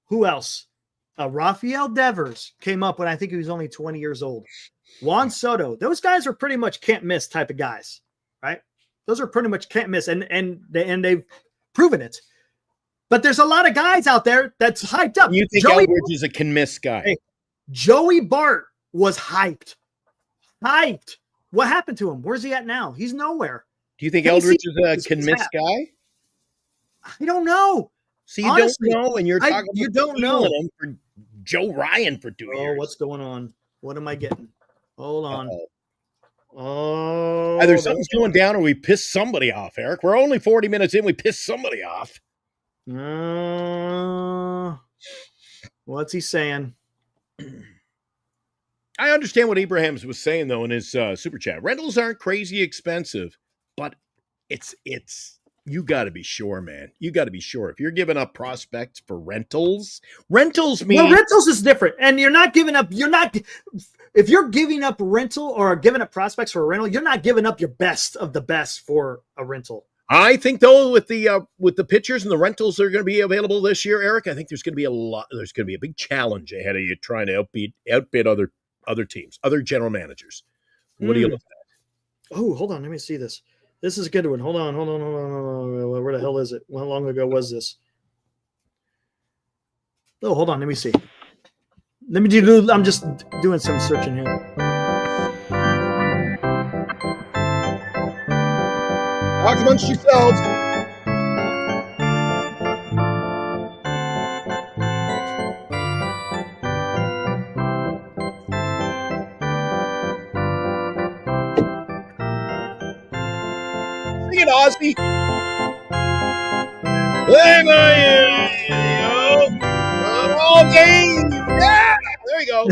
C: Who else? Rafael Devers came up when I think he was only 20 years old. Juan Soto. Those guys are pretty much can't miss type of guys, right? Those are pretty much can't miss, and they've proven it. But there's a lot of guys out there that's hyped up.
D: You think
C: Joey
D: Eldridge is a can miss guy?
C: Hey. Joey Bart was hyped. Hyped. What happened to him? Where's he at now? He's nowhere.
D: Do you think
C: Casey
D: Eldridge is a
C: is
D: can miss
C: tap.
D: guy?
C: I don't know.
D: So you
C: Honestly,
D: don't know, and you're
C: I-
D: talking
C: you
D: about
C: don't know.
D: stealing him for Joe Ryan for 2
C: Oh,
D: years.
C: what's going on? What am I getting? Hold on.
D: Uh-oh.
C: Oh,
D: Either something's going down or we pissed somebody off, Eric. We're only 40 minutes in. We pissed somebody off.
C: What's he saying?
D: I understand what Abrahams was saying though in his super chat. Rentals aren't crazy expensive, but it's you got to be sure, man. You got to be sure if you're giving up prospects for rentals. Rentals mean
C: Well, rentals is different, and you're not giving up. You're not. If you're giving up rental or giving up prospects for a rental, you're not giving up your best of the best for a rental.
D: I think though with the pitchers and the rentals that are going to be available this year, Eric, I think there's going to be a lot. There's going to be a big challenge ahead of you trying to outbid other teams, other general managers. What do you look at?
C: Oh, hold on. Let me see this. This is a good one. Hold on. Where the hell is it? How long ago was this? Oh, hold on. Let me see. I'm just doing some searching here.
D: Talk amongst yourselves. Sing it, Ozzy. All game. Yeah, there you go.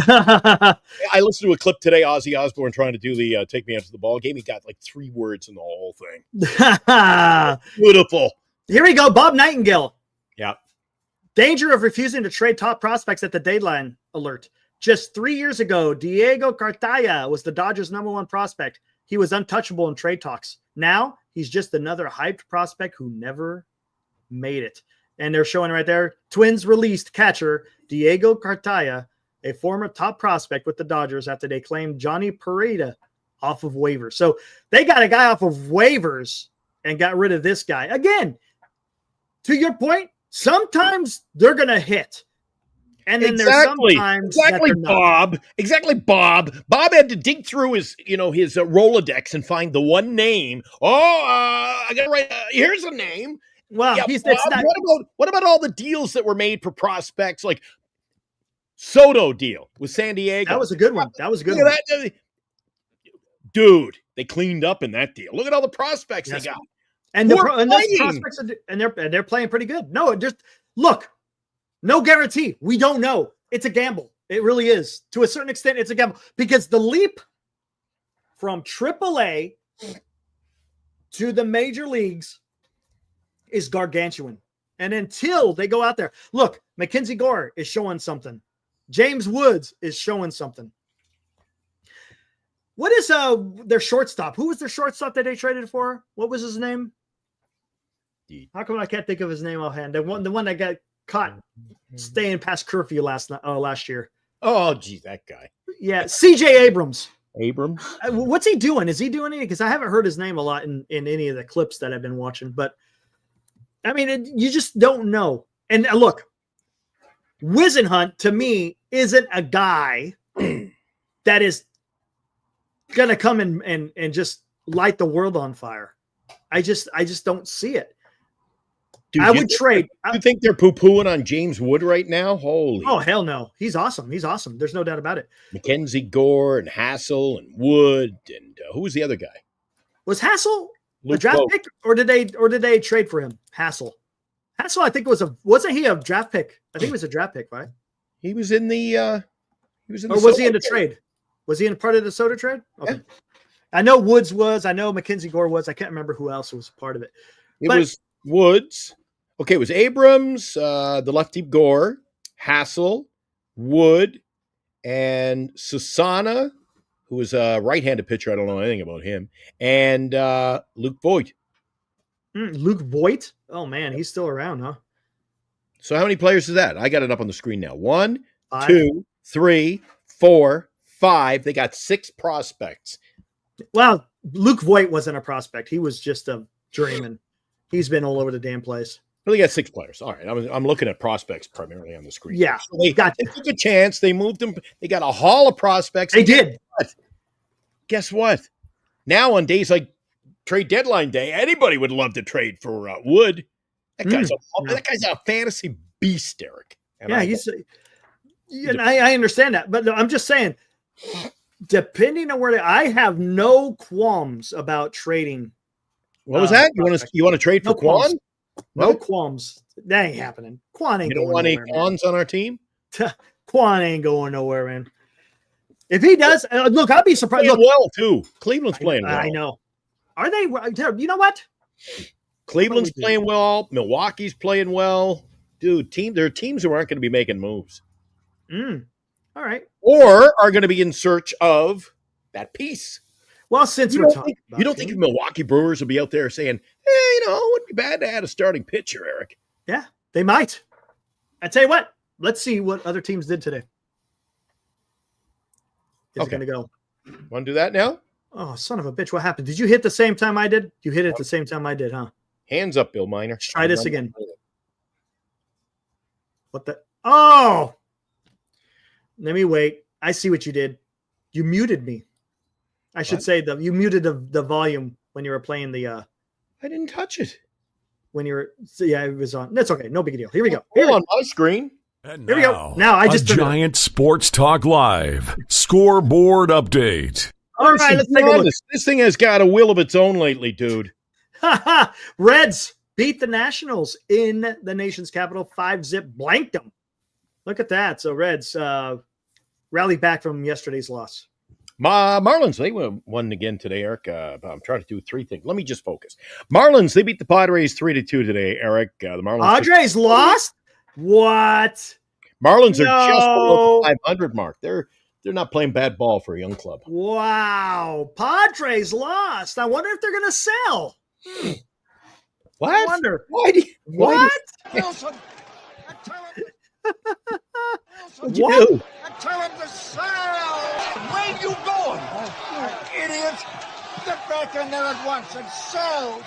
D: I listened to a clip today, Ozzy Osbourne trying to do the take me out to the ball game. He got like 3 words in the whole thing. Beautiful.
C: Here we go. Bob Nightingale.
D: Yeah.
C: Danger of refusing to trade top prospects at the deadline alert. Just 3 years ago, Diego Cartaya was the Dodgers' #1 prospect. He was untouchable in trade talks. Now he's just another hyped prospect who never made it. And they're showing right there, Twins released catcher Diego Cartaya, a former top prospect with the Dodgers after they claimed Johnny Pereda off of waivers. So they got a guy off of waivers and got rid of this guy. Again, to your point, sometimes they're going to hit. And then there's sometimes
D: Bob. Exactly, Bob. Bob had to dig through his Rolodex and find the one name. I got to write. Here's a name.
C: Well,
D: yeah,
C: it's
D: Bob,
C: not.
D: What about all the deals that were made for prospects, like Soto deal with San Diego?
C: That was a good one.
D: Dude, they cleaned up in that deal. Look at all the prospects they got.
C: And those prospects they're playing pretty good. No, just look. No guarantee. We don't know. It's a gamble. It really is. To a certain extent, it's a gamble because the leap from AAA to the major leagues is gargantuan. And until they go out there, look, Mackenzie Gore is showing something. James Woods is showing something. What is their shortstop? Who was their shortstop that they traded for? What was his name? How come I can't think of his name offhand? The one that got caught staying past curfew last year.
D: Oh, geez, that guy.
C: Yeah, C.J. Abrams.
D: What's
C: he doing? Is he doing anything? Because I haven't heard his name a lot in any of the clips that I've been watching. But, I mean, you just don't know. And look, Wisenhunt, to me, isn't a guy that is going to come and just light the world on fire. I just don't see it.
D: Dude,
C: I would trade.
D: You think they're poo-pooing on James Wood right now? Holy.
C: Oh, hell no. He's awesome. There's no doubt about it.
D: Mackenzie Gore and Hassel and Wood and who was the other guy?
C: Was Hassel a draft pick or did they trade for him? Hassel, I think wasn't he a draft pick? I think he was a draft pick, right?
D: He was in the or
C: was he in the trade? Was he in part of the Soto trade? Okay. Yeah. I know Woods was. I know Mackenzie Gore was. I can't remember who else was part of it.
D: It was Woods. Okay, it was Abrams, the lefty Gore, Hassel, Wood, and Susana, who was a right-handed pitcher. I don't know anything about him. And Luke Voigt.
C: Luke Voigt? Oh, man, he's still around, huh?
D: So how many players is that? I got it up on the screen now. 1, 2, 3, 4, 5. They got 6 prospects.
C: Well, Luke Voigt wasn't a prospect. He was just a journeyman. He's been all over the damn place.
D: Well, they got 6 players. All right. I'm looking at prospects primarily on the screen.
C: Yeah.
D: So they took a chance. They moved them. They got a haul of prospects.
C: They did.
D: Guess what? Now on days like trade deadline day, anybody would love to trade for Wood. That guy's a fantasy beast, Eric. And
C: I understand that. But I'm just saying, depending on where I have no qualms about trading.
D: What was that? You want to trade for Quan?
C: No
D: Nope.
C: qualms. That ain't happening. Quan ain't
D: You don't
C: going
D: want any
C: nowhere, man.
D: cons on our team?
C: Quan ain't going nowhere, man. If he does, look, I'd be surprised.
D: Playing
C: Look,
D: well, too. Cleveland's playing well.
C: I know. Are they? You know what?
D: Cleveland's
C: What do we do?
D: playing well. Milwaukee's playing well. Dude, there are teams who aren't going to be making moves
C: All right.
D: or are going to be in search of that piece.
C: Well, since
D: You
C: we're
D: don't
C: talking
D: think,
C: about
D: you don't think the Milwaukee Brewers will be out there saying, hey, it wouldn't be bad to add a starting pitcher, Eric?
C: Yeah, they might. I tell you what. Let's see what other teams did today. Is it going to go?
D: Want to do that now?
C: Oh, son of a bitch! What happened? Did you hit the same time I did? You hit it at the same time I did, huh?
D: Hands up, Bill Miner.
C: Let's try this again. What the? Oh! Let me wait. I see what you did. You muted me. I should say you muted the volume when you were playing the.
D: I didn't touch it.
C: When you were, yeah, it was on. That's okay. No big deal. Here we go.
D: On my screen.
A: And
C: Here we go. Now I just
A: a Giant Sports Talk Live scoreboard update.
C: All right, let's take a look.
D: This thing has got a will of its own lately, dude.
C: Reds beat the Nationals in the nation's capital. 5-zip blanked them. Look at that. So Reds rallied back from yesterday's loss.
D: Marlins, they won again today, Eric. I'm trying to do three things. Let me just focus. Marlins, they beat the Padres 3-2 today, Eric. The Marlins.
C: Padres lost? What?
D: Marlins are just below the 500 mark. They're not playing bad ball for a young club.
C: Wow. Padres lost. I wonder if they're going to sell.
D: What?
C: I wonder.
D: Why do you,
C: What?
B: Wilson, I tell him,
D: what'd you do?
B: I tell him to sell. Where you going? Idiot. Get back in there at once and sell.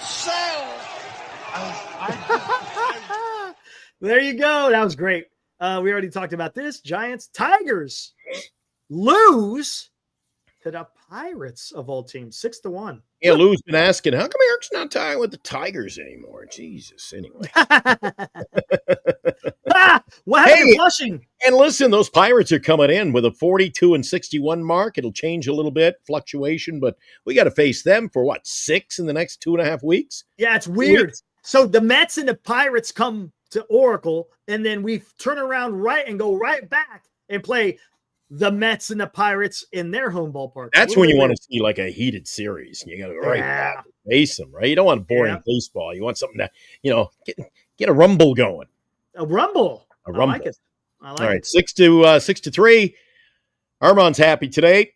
C: There you go. That was great. We already talked about this. Giants, Tigers lose to the Pirates of all teams, 6-1.
D: Yeah, Lou's been asking, how come Eric's not tying with the Tigers anymore? Jesus. Anyway.
C: What happened in Flushing?
D: And listen, those Pirates are coming in with a 42-61 mark. It'll change a little bit, fluctuation, but we got to face them for 6 in the next 2.5 weeks?
C: Yeah, it's weird. So the Mets and the Pirates come to Oracle, and then we turn around and go right back and play the Mets and the Pirates in their home ballpark.
D: That's when you want to see like a heated series. You got to go right back and face them, right? You don't want boring baseball. You want something to, get a rumble going.
C: A rumble.
D: A rumble.
C: I like it.
D: All right, 6-3. Armand's happy today.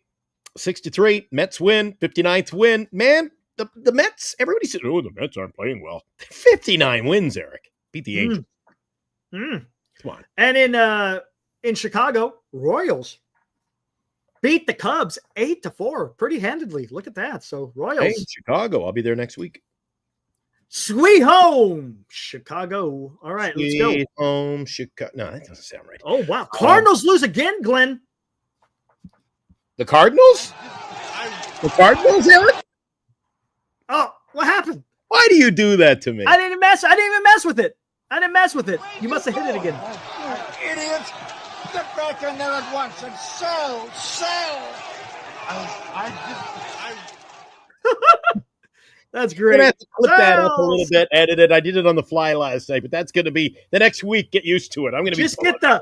D: 6-3. Mets win. 59th win. Man, the Mets, everybody said, oh, the Mets aren't playing well. 59 wins, Eric. Beat the Angels. Come on.
C: And in Chicago, Royals beat the Cubs 8-4 pretty handedly. Look at that. So Royals.
D: Hey, Chicago. I'll be there next week.
C: Sweet home, Chicago. All right, let's go.
D: Sweet home, Chicago. No, that doesn't sound right.
C: Oh, wow. Cardinals lose again, Glenn.
D: The Cardinals? The Cardinals, Eric?
C: Oh, what happened?
D: Why do you do that to me?
C: I didn't even mess with it. You must have hit it again.
B: Idiot. Get back in there at once and sell.
C: That's
D: I'm
C: great.
D: going to have to clip that up a little bit, edit it. I did it on the fly last night, but that's going to be the next week. Get used to it. I'm going to be
C: just get the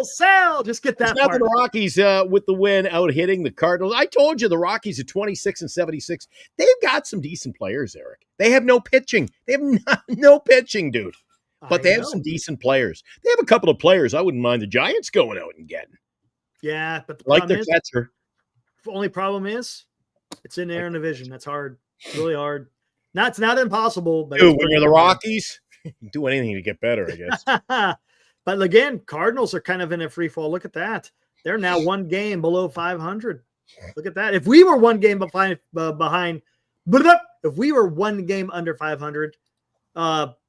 C: sell. Just get that
D: now
C: part.
D: the Rockies with the win out hitting the Cardinals. I told you the Rockies are 26-76. They've got some decent players, Eric. They have no pitching. They have no pitching, dude. But they have some decent players. They have a couple of players I wouldn't mind the Giants going out and getting.
C: Yeah, but the
D: like their catcher.
C: The only problem is it's in Aaron division. That's hard. It's really hard. It's not impossible. But
D: dude, when you're the Rockies, you do anything to get better, I guess.
C: But again, Cardinals are kind of in a free fall. Look at that. They're now one game below 500. Look at that. If we were one game behind, if we were one game under 500,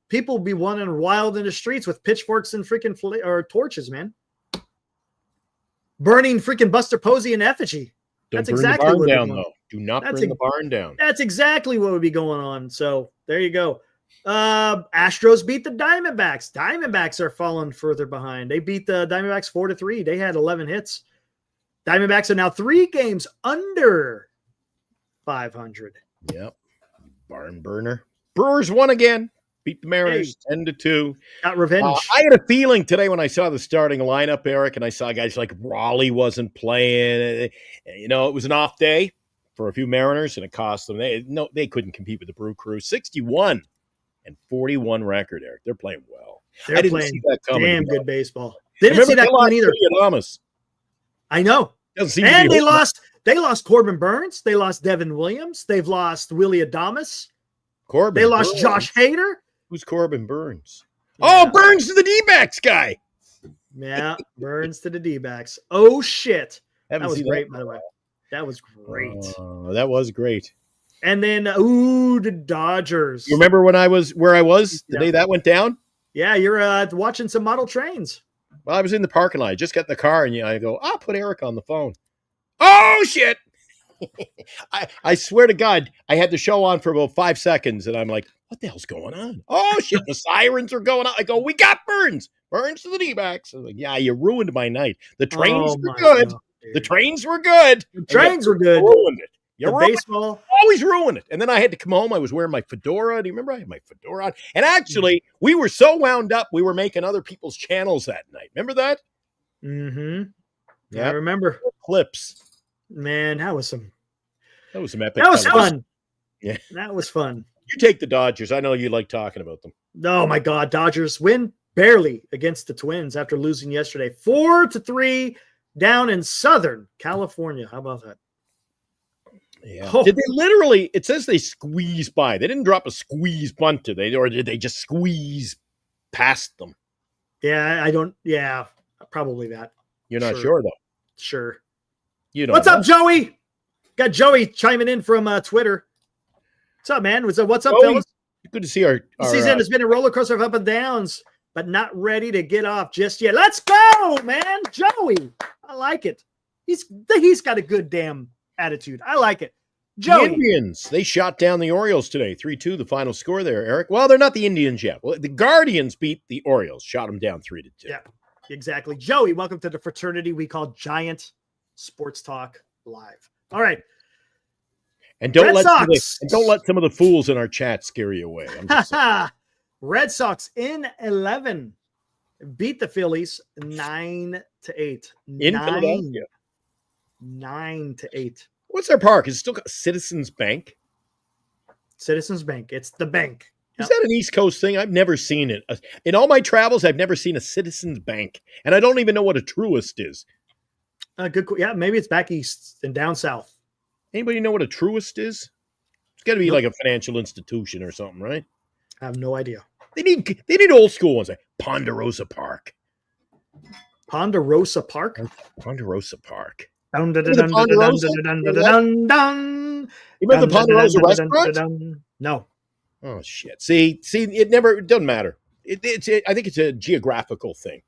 C: people would be running wild in the streets with pitchforks and freaking torches, man. Burning freaking Buster Posey in effigy.
D: Don't burn the barn down, though. Do not burn the barn down.
C: That's exactly what would be going on. So there you go. Astros beat the Diamondbacks. Diamondbacks are falling further behind. They beat the Diamondbacks 4-3. They had 11 hits. Diamondbacks are now 3 games under 500.
D: Yep. Barn burner. Brewers won again. Beat the Mariners 10-2.
C: Got revenge.
D: I had a feeling today when I saw the starting lineup, Eric, and I saw guys like Raleigh wasn't playing. You know, it was an off day for a few Mariners, and it cost them. They couldn't compete with the Brew Crew. 61-41 record, Eric. They're playing well.
C: They're
D: I didn't
C: playing
D: see that coming.
C: damn good baseball. Didn't see that coming either.
D: Thomas.
C: I know.
D: Doesn't seem to
C: And
D: be
C: they
D: holding.
C: lost. They lost Corbin Burns. They lost Devin Williams. They've lost Willie Adamas.
D: Corbin.
C: They lost
D: Burns.
C: Josh Hader.
D: Who's Corbin Burns?
C: Yeah.
D: Oh, Burns to the D-backs guy.
C: Yeah, Burns to the D-backs. Oh shit, that
D: Haven't
C: was
D: seen
C: great. By the way, that was great.
D: That was great.
C: And then the Dodgers.
D: You remember when I was where I was the
C: Yeah.
D: day that went down?
C: Yeah, you're watching some model trains.
D: Well, I was in the parking lot. I just got in the car, and I go, I'll put Eric on the phone. Oh, shit. I swear to God, I had the show on for about 5 seconds, and I'm like, what the hell's going on? Oh, shit, the sirens are going on. I go, we got Burns. Burns to the D-backs. I was like, yeah, you ruined my night. The trains
C: Oh,
D: were
C: my
D: good.
C: God, dude.
D: The trains were good.
C: The trains were good.
D: You ruined it. You
C: The
D: ruined
C: baseball.
D: always ruin it. And then I had to come home. I was wearing my fedora. Do you remember? I had my fedora on. And actually, we were so wound up, we were making other people's channels that night. Remember that?
C: Mm-hmm. Yeah, I
D: Yep.
C: remember.
D: Clips.
C: Man, that was some
D: Epic.
C: That was
D: television.
C: fun.
D: Yeah.
C: That was fun.
D: You take the Dodgers. I know you like talking about them.
C: Oh my God, Dodgers win barely against the Twins after losing yesterday, 4-3 down in Southern California. How about that?
D: Yeah.
C: Oh.
D: Did they literally? It says they squeezed by. They didn't drop a squeeze bunt, did they? Or did they just squeeze past them?
C: Yeah, I don't. Yeah, probably that.
D: You're not
C: Sure.
D: sure though.
C: Sure.
D: You don't
C: What's
D: know.
C: up, Joey? Got Joey chiming in from Twitter. What's up, man? What's up,
D: Joey,
C: fellas?
D: Good to see our
C: The season has been a roller coaster of up and downs, but not ready to get off just yet. Let's go, man. Joey. I like it. He's got a good damn attitude. I like it.
D: the
C: Joey.
D: Indians. They shot down the Orioles today, 3-2. The final score there, Eric. Well, they're not the Indians yet. Well, the Guardians beat the Orioles, shot them down 3-2.
C: Yeah. Exactly. Joey, welcome to the fraternity we call Giant Sports Talk Live. All right.
D: And don't
C: Red
D: let
C: Sox.
D: some of the fools in our chat scare you away. I'm just saying.
C: Red Sox in 11 beat the Phillies 9-8.
D: In Philadelphia.
C: 9-8.
D: What's their park? Is it still Citizens Bank?
C: Citizens Bank. It's the bank.
D: Is that an East Coast thing? I've never seen it. In all my travels, I've never seen a Citizens Bank. And I don't even know what a truist is.
C: Good. Yeah, maybe it's back east and down south.
D: Anybody know what a truist is? It's got to be
C: Nope.
D: like a financial institution or something, right?
C: I have no idea.
D: They need old school ones like Ponderosa Park.
C: Ponderosa Park.
D: Ponderosa Park.
C: Dun, dun,
D: Remember
C: dun,
D: the
C: dun, dun,
D: Ponderosa?
C: dun, dun, dun, dun, dun.
D: You remember the
C: Dun, dun,
D: Ponderosa
C: dun, dun, dun,
D: restaurant?
C: dun, dun. No.
D: Oh shit! See, it doesn't matter. I think it's a geographical thing.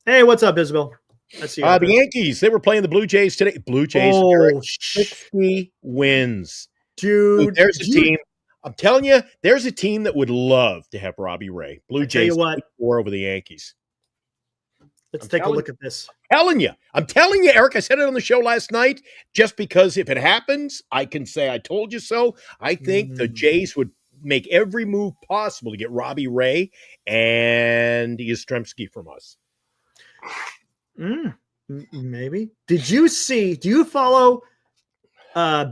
C: Hey, what's up, Isabel? Let's see.
D: The Yankees, they were playing the Blue Jays today. Blue Jays,
C: Oh,
D: Eric, 60 wins.
C: dude.
D: There's a team. I'm telling you, there's a team that would love to have Robbie Ray. Blue
C: tell you
D: Jays
C: what.
D: 4 over the Yankees.
C: Let's
D: I'm
C: take a
D: telling
C: look at this.
D: I'm telling you, Eric, I said it on the show last night, just because if it happens, I can say I told you so. I think the Jays would make every move possible to get Robbie Ray and Yastrzemski from us.
C: Maybe. Do you follow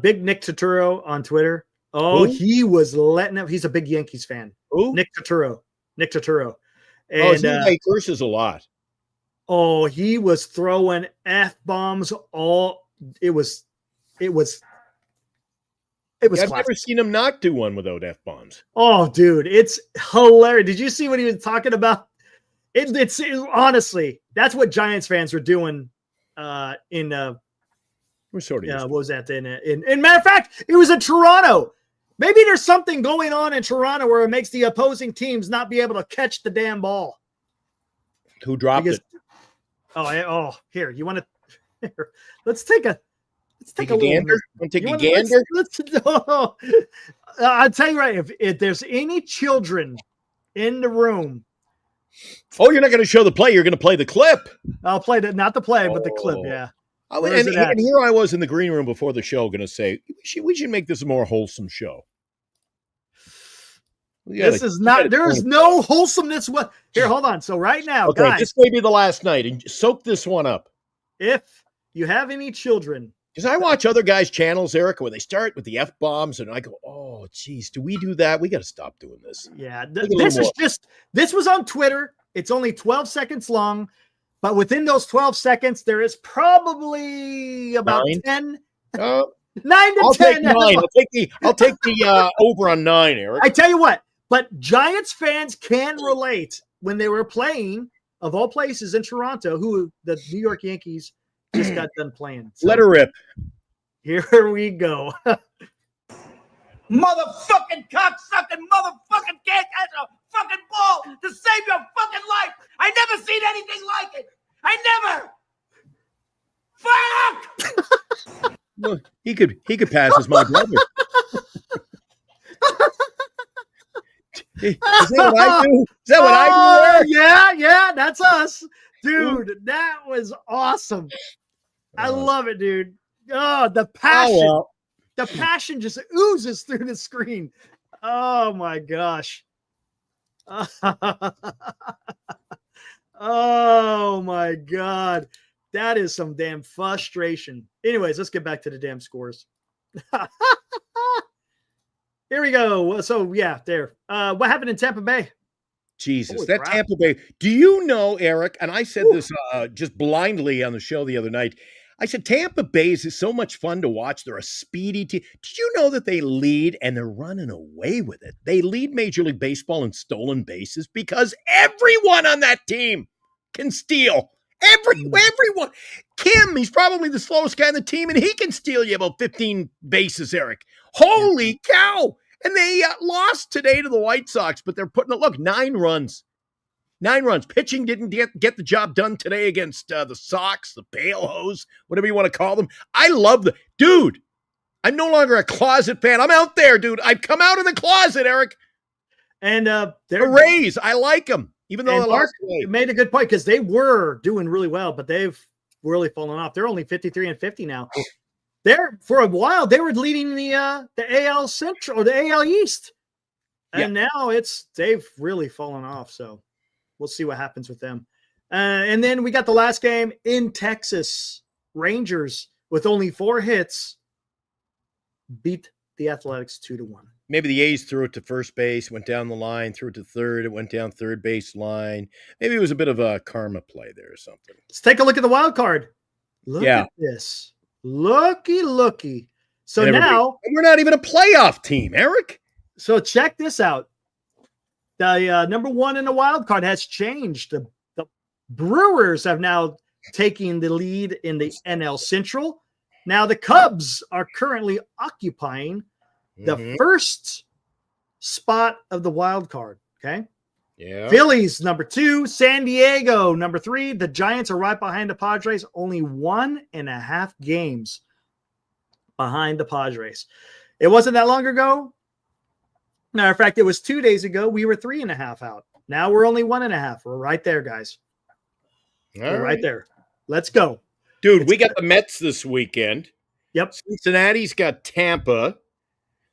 C: Big Nick Turturro on Twitter? Oh,
D: Who?
C: he was letting up. He's a big Yankees fan.
D: Who?
C: Nick Turturro.
D: Oh,
C: And
D: he curses a lot.
C: he was throwing F-bombs all it was
D: I've
C: classic.
D: never seen him not do one without F-bombs.
C: Oh, dude, it's hilarious. Did you see what he was talking about? It's honestly, that's what Giants fans were doing in
D: We're sort of used
C: what
D: to
C: was that in matter of fact, it was in Toronto. Maybe there's something going on in Toronto where it makes the opposing teams not be able to catch the damn ball.
D: it. Who dropped
C: Because-
D: it?
C: Here, you want to let's take a
D: Take a
C: little-
D: gander? Want to take
C: you
D: a
C: wanna-
D: gander?
C: I'll tell you right, if there's any children in the room,
D: Oh, you're not going to show the play. You're going to play the clip.
C: I'll play not the play, but the clip.
D: Oh.
C: Yeah.
D: And,
C: Where is it at?
D: and here I was in the green room before the show going to say, we should make this a more wholesome show.
C: This is not. There is no wholesomeness. What here? Hold on. So right now,
D: Okay,
C: guys,
D: this may be the last night, and soak this one up.
C: if you have any children,
D: Because I watch other guys' channels, Eric, where they start with the F-bombs, and I go, oh, geez, do we do that? We got to stop doing this.
C: yeah,
D: Look a little
C: this was on Twitter. It's only 12 seconds long, but within those 12 seconds, there is probably about
D: 9?
C: 9 to
D: I'll
C: 10.
D: take 9. I'll take the over on 9, Eric.
C: I tell you what, but Giants fans can relate when they were playing, of all places, in Toronto, who the New York Yankees just got done playing. So
D: Let her rip.
C: here we go.
F: Motherfucking cocksucking motherfucking can't catch a fucking ball to save your fucking life. I never seen anything like it. I never. Fuck!
D: Well, he could pass as my brother. Is that what I do? Is that what I do? Eric?
C: Yeah, that's us. Dude, that was awesome. I love it, dude. Oh, the passion.
D: Oh, well.
C: The passion just oozes through the screen. Oh my gosh. Oh my God. That is some damn frustration. Anyways, let's get back to the damn scores. Here we go. So yeah, there. What happened in Tampa Bay?
D: Jesus,
C: Holy
D: that
C: crap.
D: Tampa Bay. Do you know, Eric? And I said this just blindly on the show the other night. I said Tampa Bay is so much fun to watch. They're a speedy team. Did you know that they lead and they're running away with it? They lead Major League Baseball in stolen bases because everyone on that team can steal. Everyone. Kim, he's probably the slowest guy on the team, and he can steal you about 15 bases, Eric. Holy cow. And they lost today to the White Sox, but they're putting, look, 9 runs. 9 runs. Pitching didn't get the job done today against the Sox, the Pale Hose, whatever you want to call them. I love the dude. I'm no longer a closet fan. I'm out there, dude. I've come out of the closet, Eric.
C: And
D: The
C: they're
D: Rays, I like them, even though
C: and
D: they
C: Mark
D: lost today.
C: made a good point because they were doing really well, but they've really fallen off. They're only 53 and 50 now. They're for a while they were leading the AL Central or the AL East, and now they've really fallen off. So we'll see what happens with them. And then we got the last game in Texas. Rangers with only 4 hits beat the Athletics 2-1.
D: Maybe the A's threw it to first base, went down the line, threw it to third, it went down third base line. Maybe it was a bit of a karma play there or something.
C: Let's take a look at the wild card. Look
D: Yeah.
C: at this. Looky. So
D: And
C: now,
D: we're not even a playoff team, Eric.
C: so check this out. The number 1 in the wild card has changed. The Brewers have now taken the lead in the NL Central. Now the Cubs are currently occupying the first spot of the wild card. Okay.
D: Yeah.
C: Phillies number 2, San Diego number 3. The Giants are right behind the Padres, only 1.5 games behind the Padres. It wasn't that long ago. Matter of fact, it was 2 days ago. We were 3.5 out. Now we're only 1.5. We're right there, guys. We're right there. Let's go.
D: Dude, we got the Mets this weekend.
C: Yep.
D: Cincinnati's got Tampa.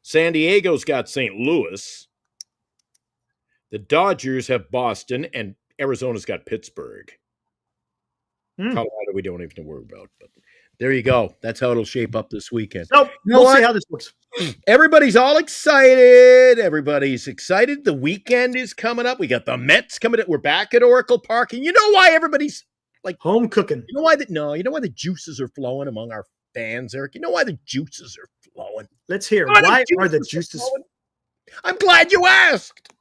D: San Diego's got St. Louis. The Dodgers have Boston, and Arizona's got Pittsburgh. Colorado, we don't even worry about. But there you go. That's how it'll shape up this weekend.
C: So
D: You know
C: we'll see
D: what?
C: how this looks.
D: Everybody's all excited. Everybody's excited. The weekend is coming up. We got the Mets coming up. We're back at Oracle Park. And you know why everybody's like
C: Home cooking.
D: You know why you know why the juices are flowing among our fans, Eric? You know why the juices are flowing?
C: Let's hear.
D: You know
C: Why are the
D: are
C: juices?
D: flowing? I'm glad you asked.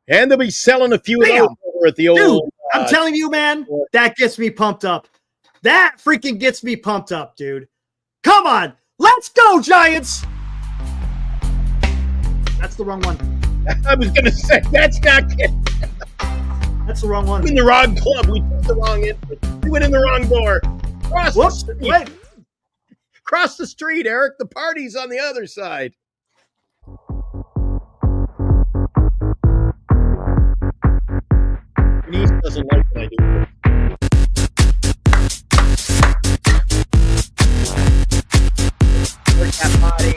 D: And they'll be selling a few of
C: Damn.
D: those over at the old.
C: Dude, I'm telling you, man, that gets me pumped up. That freaking gets me pumped up, dude. Come on. Let's go, Giants. That's the wrong one.
D: I was going to say, that's not good.
C: That's the wrong one.
D: We're in the wrong club. We took the wrong entrance. We went in the wrong door.
C: Whoops. Wait.
D: Cross the street, Eric. The party's on the other side. Denise doesn't like when I do this. Where's that body?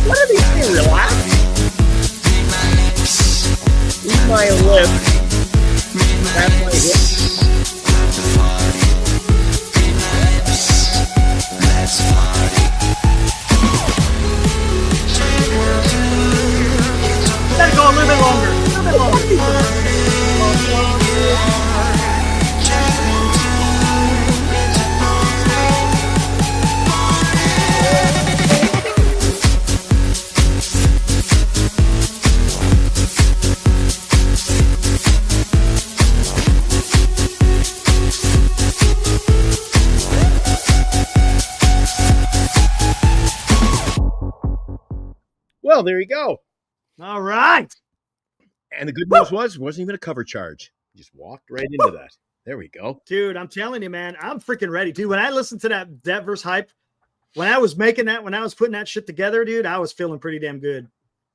D: What are these things? Relax. Eat my lip. That's my hip.
C: Gotta go a little bit longer. A little bit longer.
D: Well, there you go.
C: All right.
D: And the good news was, it wasn't even a cover charge. Just walked right into that. There we go.
C: Dude, I'm telling you, man, I'm freaking ready. Dude, when I listened to that verse hype, when I was making that, when I was putting that shit together, dude, I was feeling pretty damn good.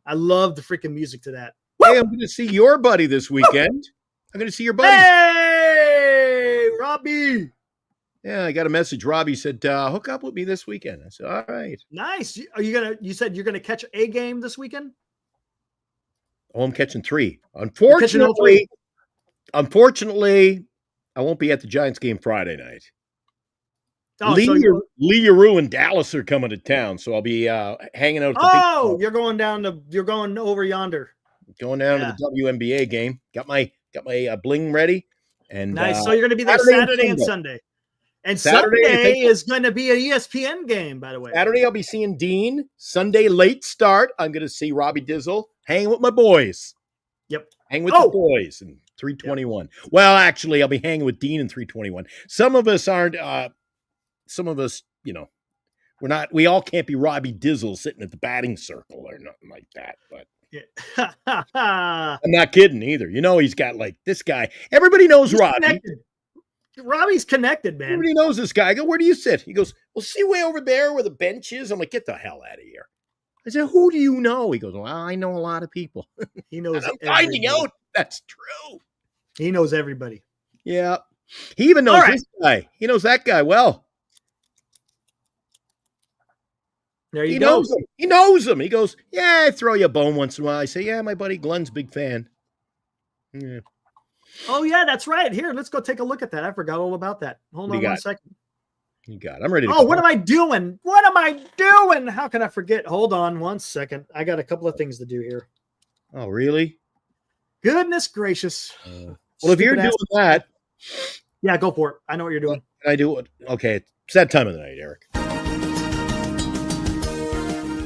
C: I love the freaking music to that.
D: Hey, I'm going to see your buddy this weekend. I'm going to see your buddy.
C: Hey, Robbie.
D: Yeah, I got a message. Robbie said, hook up with me this weekend. I said, all right.
C: Nice. You said you're gonna catch a game this weekend?
D: Oh, I'm catching 3.
C: You're catching all 3.
D: Unfortunately, I won't be at the Giants game Friday night.
C: Oh,
D: Lee
C: so
D: Rue and Dallas are coming to town, so I'll be hanging out at the big
C: you're going over yonder.
D: going down to the WNBA game. Got my bling ready. And
C: Nice. So you're gonna be there Saturday and Sunday. And
D: Saturday,
C: Sunday is going to be a ESPN game, by the way.
D: Saturday, I'll be seeing Dean. Sunday, late start. I'm going to see Robbie Dizzle. Hanging with my boys.
C: Yep.
D: Hang with the boys in 321. Yep. Well, actually, I'll be hanging with Dean in 321. Some of us aren't, some of us, we all can't be Robbie Dizzle sitting at the batting circle or nothing like that. But I'm not kidding either. He's got like this guy. Everybody knows Robbie.
C: Connected. Robbie's connected, man.
D: Everybody knows this guy. I go, where do you sit? He goes, well, see way over there where the bench is? I'm like, get the hell out of here. I said, who do you know? He goes, well, I know a lot of people.
C: He knows.
D: I'm finding out that's true.
C: He knows everybody.
D: Yeah. He even knows this guy. He knows that guy well.
C: There you go.
D: He knows him. He goes, yeah, I throw you a bone once in a while. I say, yeah, my buddy Glenn's a big fan. Yeah.
C: Oh, yeah, that's right. Here, let's go take a look at that. I forgot all about that. Hold on 1 second.
D: You got it. I'm ready to
C: go. What am I doing? What am I doing? How can I forget? Hold on 1 second. I got a couple of things to do here.
D: Oh, really?
C: Goodness gracious.
D: Well, if you're doing that.
C: Yeah, go for it. I know what you're doing.
D: Can I do it? Okay. It's that time of the night, Eric.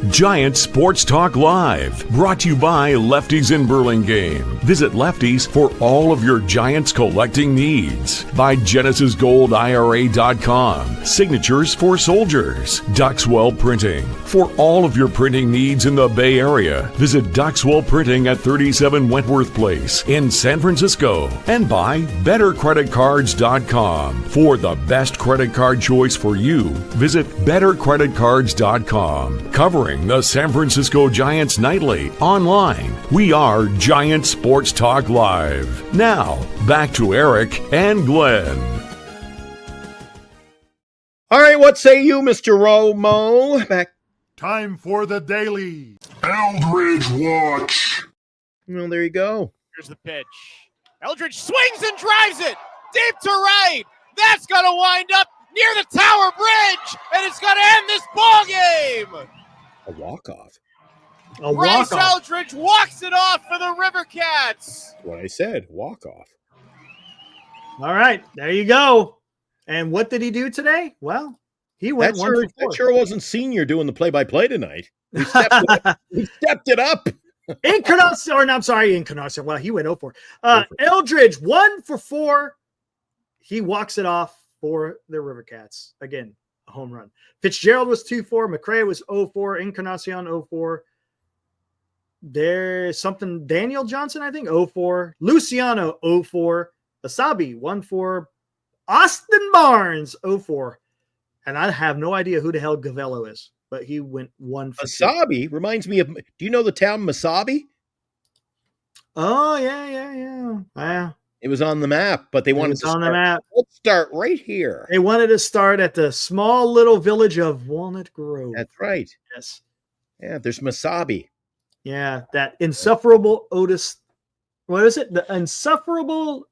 A: Giant Sports Talk Live, brought to you by Lefties in Burlingame. Visit Lefties for all of your Giants collecting needs. By GenesisGoldIRA.com, signatures for soldiers. Duxwell Printing, for all of your printing needs in the Bay Area. Visit Duxwell Printing at 37 Wentworth Place in San Francisco. And by BetterCreditCards.com, for the best credit card choice for you. Visit BetterCreditCards.com, covering the San Francisco Giants nightly. Online, we are Giant Sports Talk Live. Now, back to Eric and Glenn.
D: All right, what say you, Mr. Romo? Back.
G: Time for the daily Eldridge Watch.
D: Well, there you go.
H: Here's the pitch. Eldridge swings and drives it deep to right. That's going to wind up near the Tower Bridge, and it's going to end this ball game.
D: A walk-off.
H: Bryce Eldridge walks it off for the River Cats.
D: That's what I said, walk-off.
C: All right, there you go. And what did he do today? Well, he went
D: that sure wasn't Senior doing the play-by-play tonight. We stepped it up.
C: Encarnacion, or no, I'm sorry, Encarnacion. Well, he went 0 for.
D: for it.
C: Eldridge 1 for 4. He walks it off for the River Cats. Again, a home run. Fitzgerald was 2-4. McCray was 0-4. Encarnacion 0-4. There's something. Daniel Johnson, I think, 0-4. Luciano 0-4. Asabi 1-4. Austin Barnes 0-4. And I have no idea who the hell Gavello is, but he went 1 for 2.
D: Masabi reminds me of. Do you know the town Masabi?
C: Oh yeah.
D: It was on the map, but they wanted to
C: on the
D: start.
C: map.
D: Let's start right here.
C: They wanted to start at the small little village of Walnut Grove.
D: That's right.
C: Yes.
D: Yeah, there's Masabi.
C: Yeah, that insufferable Otis. What is it? The insufferable.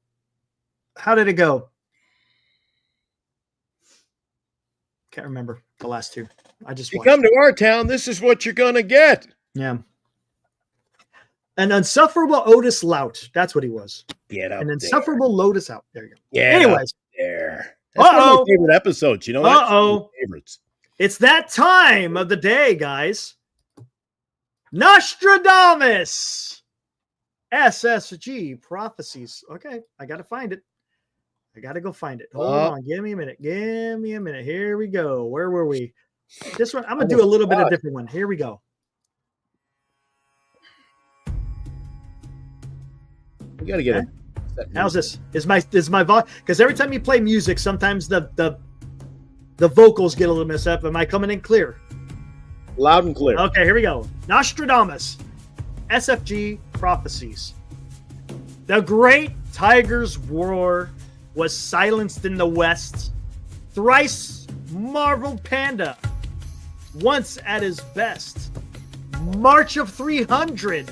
C: How did it go? Can't remember the last two. I just
D: If you
C: watched.
D: come to our town, this is what you're gonna get.
C: Yeah. An insufferable Otis Lout. That's what he was.
D: Get up
C: An
D: there.
C: insufferable Lotus out. There you go.
D: Get
C: Anyways.
D: up there. That's one of my
C: Uh-oh.
D: favorite episodes. You know what?
C: Uh-oh.
D: Favorites.
C: It's that time of the day, guys. Nostradamus. SSG prophecies. Okay, I got to find it. I got to go find it. Hold on. Give me a minute. Give me a minute. Here we go. Where were we? This one, I'm going to do a little bit of a different one. Here we go.
D: We got to get it.
C: How's this? Is my voice? Because every time you play music, sometimes the vocals get a little messed up. Am I coming in clear?
D: Loud and clear.
C: Okay, here we go. Nostradamus, SFG prophecies. The great tiger's roar was silenced in the west. Thrice marveled panda, once at his best. March of 300,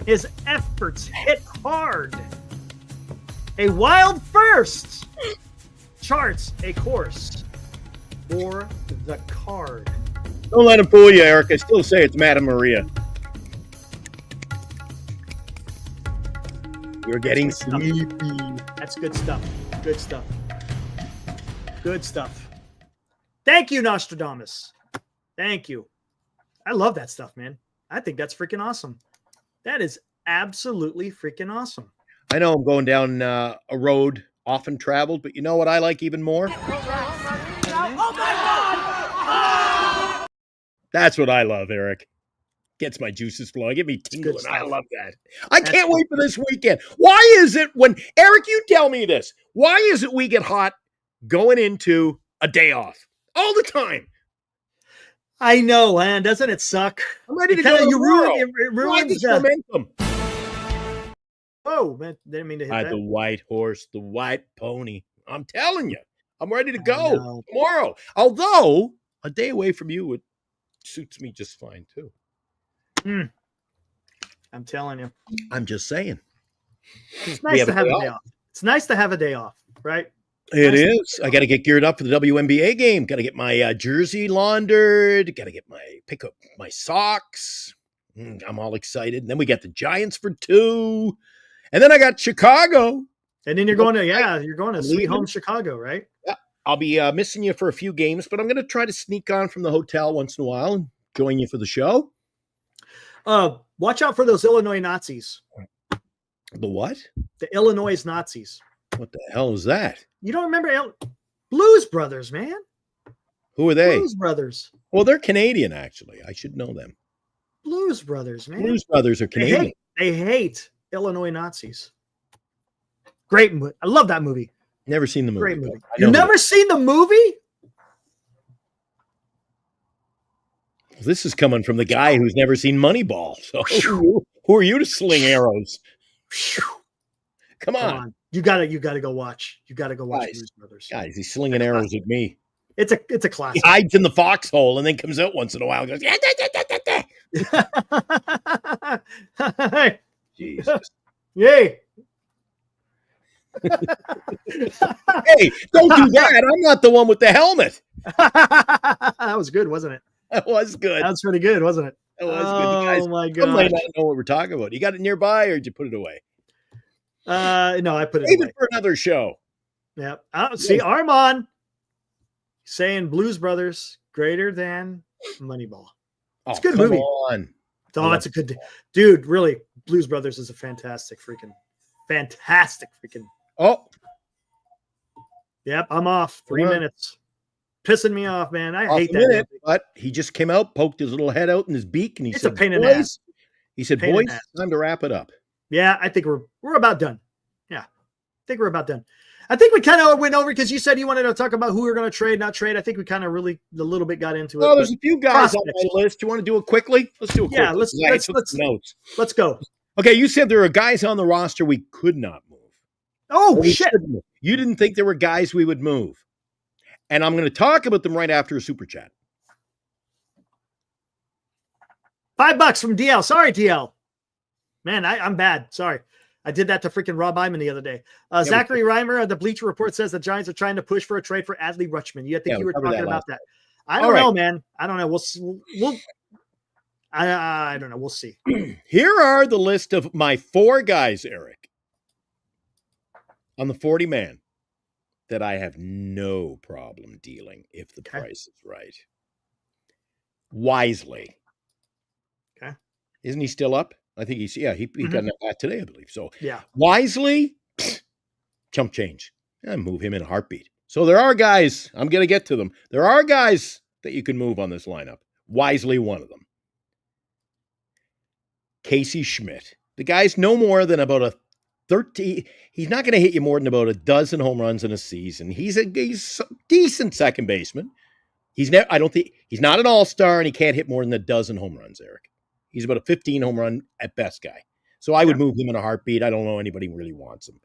C: his efforts hit hard. A wild first charts a course for the card.
D: Don't let him fool you, Eric. I still say it's Madame Maria. You're getting sleepy.
C: That's good stuff. Good stuff. Good stuff. Thank you, Nostradamus. Thank you. I love that stuff, man. I think that's freaking awesome. That is absolutely freaking awesome.
D: I know I'm going down a road often traveled, but you know what I like even more? That's what I love, Eric. Gets my juices flowing. Get me tingling. I love that. I can't wait for this weekend. Why is it when, Eric, you tell me this. Why is it we get hot going into a day off all the time?
C: I know, man. Doesn't it suck?
D: I'm ready to
C: Kinda,
D: go
C: you
D: tomorrow.
C: ruin it.
D: Why
C: Ruins
D: this momentum?
C: Oh, man. Didn't mean to hit
D: I
C: that.
D: the white horse, the white pony. I'm telling you, I'm ready to go tomorrow. Although a day away from you suits me just fine too.
C: I'm telling you.
D: I'm just saying.
C: It's nice to have a day off. It's nice to have a day off, right?
D: It is. I got to get geared up for the WNBA game. Got to get my jersey laundered. Got to get pick up my socks. I'm all excited. And then we got the Giants for 2. And then I got Chicago.
C: And then you're going to Sweet Home Chicago, right?
D: Yeah. I'll be missing you for a few games, but I'm going to try to sneak on from the hotel once in a while and join you for the show.
C: Watch out for those Illinois Nazis.
D: The what?
C: The Illinois Nazis.
D: What the hell is that?
C: You don't remember Blues Brothers, man?
D: Who are they?
C: Blues Brothers.
D: Well, they're Canadian, actually. I should know them.
C: Blues Brothers, man.
D: Blues Brothers are Canadian.
C: They hate Illinois Nazis. Great movie. I love that movie.
D: Never seen the movie.
C: Great movie.
D: You've
C: never seen the movie?
D: This is coming from the guy who's never seen Moneyball. So who are you to sling arrows? Come on.
C: You gotta go watch. You gotta go watch Blues Brothers.
D: Guys, he's slinging arrows at me.
C: It's a classic.
D: He hides in the foxhole and then comes out once in a while and goes, yeah, Jesus.
C: Yay.
D: Hey, don't do that. I'm not the one with the helmet.
C: That was good, wasn't it?
D: That was good.
C: That was pretty good, wasn't it?
D: That was good.
C: Oh,
D: You guys,
C: my
D: some might
C: God.
D: not know what we're talking about. You got it nearby or did you put it away?
C: No, I put it
D: Save
C: away.
D: it for another show.
C: Yeah. See, Armand saying Blues Brothers greater than Moneyball. It's a good movie.
D: On.
C: Oh, that's a good dude. Really, Blues Brothers is a fantastic freaking.
D: Oh,
C: Yep, I'm off. 3
D: Come on.
C: minutes. Pissing me off, man. I
D: off
C: hate
D: a
C: that.
D: minute, but he just came out, poked his little head out in his beak, and he
C: It's
D: said,
C: a pain in the ass.
D: "Boys," he said,
C: Pain in
D: "Boys,
C: the ass.
D: time to wrap it up."
C: Yeah, I think we're about done. Yeah, I think we're about done. I think we kind of went over because you said you wanted to talk about who we are going to trade, not trade. I think we kind of really a little bit got into it.
D: Well, there's
C: but
D: a few guys on
C: prospects.
D: my list. You want to do it quickly? Let's do it quickly.
C: Yeah, let's-
D: I
C: let's-
D: took
C: let's-
D: some notes.
C: Let's go.
D: Okay, you said there are guys on the roster we could not move.
C: Oh,
D: We
C: shit.
D: shouldn't move. You didn't think there were guys we would move. And I'm going to talk about them right after a super chat.
C: $5 from DL. Sorry, DL. Man, I'm bad. Sorry. I did that to freaking Rob Iman the other day. Zachary Reimer of the Bleacher Report says the Giants are trying to push for a trade for Adley Rutschman. You think you were
D: we covered
C: talking
D: that
C: about
D: last
C: that? I don't know, man. I don't know. I don't know. We'll see.
D: Here are the list of my 4 guys, Eric, on the 40 man that I have no problem dealing if the price is right. Wisely.
C: Okay.
D: Isn't he still up? I think he got that today, I believe. So
C: Yeah.
D: Wisely, chump change. Move him in a heartbeat. So there are guys, I'm going to get to them. There are guys that you can move on this lineup. Wisely, one of them. Casey Schmidt. The guy's no more than about a 30. He's not going to hit you more than about a dozen home runs in a season. He's a decent second baseman. He's not an all-star, and he can't hit more than a dozen home runs, Eric. He's about a 15 home run at best guy. So I would move him in a heartbeat. I don't know anybody who really wants him.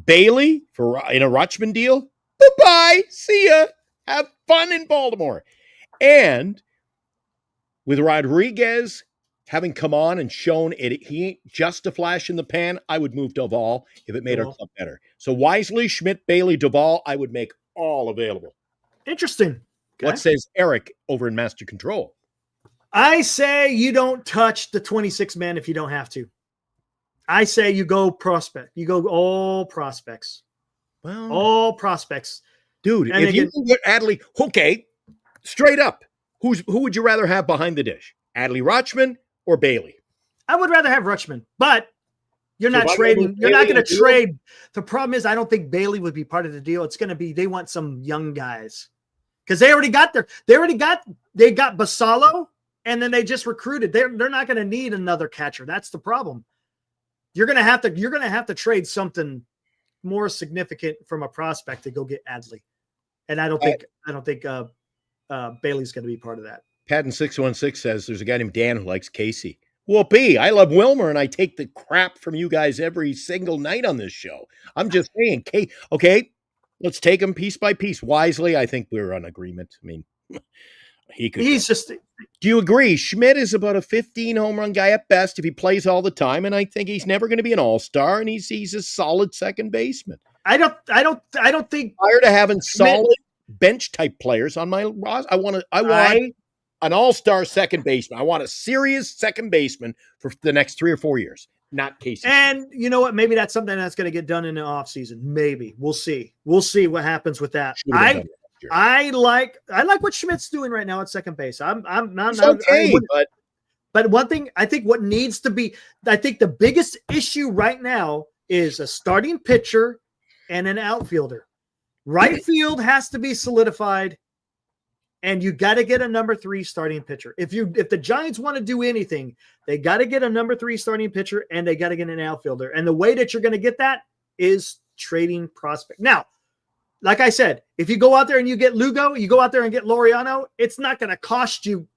D: Bailey in a Rutschman deal. Bye-bye. See ya. Have fun in Baltimore. And with Rodriguez having come on and shown he ain't just a flash in the pan, I would move Duvall if it made our club better. So Wisely, Schmidt, Bailey, Duvall, I would make all available.
C: Interesting. Okay.
D: What says Eric over in Master Control?
C: I say you don't touch the 26 man if you don't have to. I say you go prospect. You go all prospects.
D: Well,
C: all prospects.
D: Dude,
C: and
D: if you get Adley, okay, straight up, who would you rather have behind the dish? Adley Rutschman or Bailey?
C: I would rather have Rutschman, but you're not trading. You're not going to trade. The problem is I don't think Bailey would be part of the deal. It's going to be they want some young guys because they got Basalo. And then they just recruited. They're not going to need another catcher. That's the problem. You're going to have to trade something more significant from a prospect to go get Adley. And I don't think Bailey's going to be part of that.
D: Patton 616 says there's a guy named Dan who likes Casey. Whoopee! I love Wilmer, and I take the crap from you guys every single night on this show. I'm just saying, okay, let's take them piece by piece. Wisely, I think we're on agreement. I mean, do you agree? Schmidt is about a 15 home run guy at best if he plays all the time, and I think he's never going to be an all-star, and he's a solid second baseman.
C: I don't think
D: prior to having solid bench type players on my roster, I want an all-star second baseman. I want a serious second baseman for the next 3 or 4 years, not Casey.
C: And you know what? Maybe that's something that's going to get done in the offseason. Maybe. We'll see. We'll see what happens with that. I like what Schmidt's doing right now at second base. But one thing I think what needs to be, I think the biggest issue right now is a starting pitcher and an outfielder. Right field has to be solidified, and you got to get a number 3 starting pitcher. If the Giants want to do anything, they got to get a number 3 starting pitcher and they got to get an outfielder. And the way that you're going to get that is trading prospect. Now, like I said, if you go out there and you get Lugo, you go out there and get Laureano, it's not going to cost you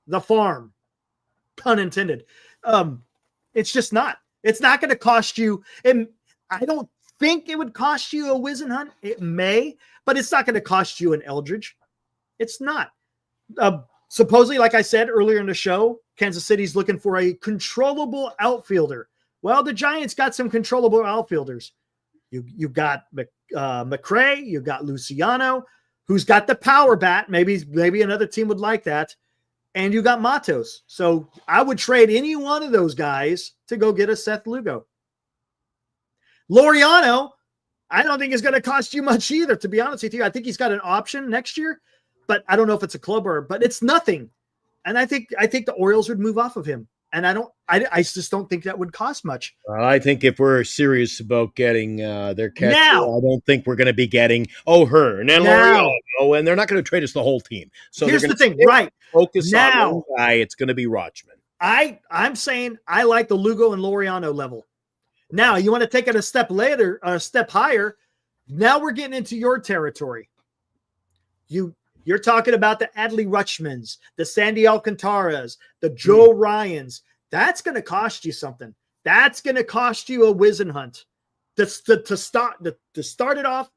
C: the farm, pun intended. It's just not. It's not going to cost you. And I don't think it would cost you a Wisenhunt. It may, but it's not going to cost you an Eldridge. It's not. Supposedly, like I said earlier in the show, Kansas City's looking for a controllable outfielder. Well, the Giants got some controllable outfielders. You got McRae, you got Luciano, who's got the power bat. Maybe another team would like that. And you got Matos. So I would trade any one of those guys to go get a Seth Lugo. Laureano, I don't think is going to cost you much either, to be honest with you. I think he's got an option next year, but I don't know if it's a club but it's nothing. And I think the Orioles would move off of him. And I just don't think that would cost much.
D: I think if we're serious about getting their catcher,
C: Now.
D: I don't think we're going to be getting O'Hearn and
C: Now.
D: Laureano, and they're not going to trade us the whole team. So
C: Here's
D: they're
C: the
D: going
C: thing,
D: to
C: right?
D: focus
C: Now.
D: on one guy. It's going to be Rochman.
C: I'm saying I like the Lugo and Laureano level. Now, you want to take it a step later, a step higher. Now we're getting into your territory. You're talking about the Adley Rutschmans, the Sandy Alcantaras, the Joe Ryans. That's going to cost you something. That's going to cost you a Wisenhunt. To start it off,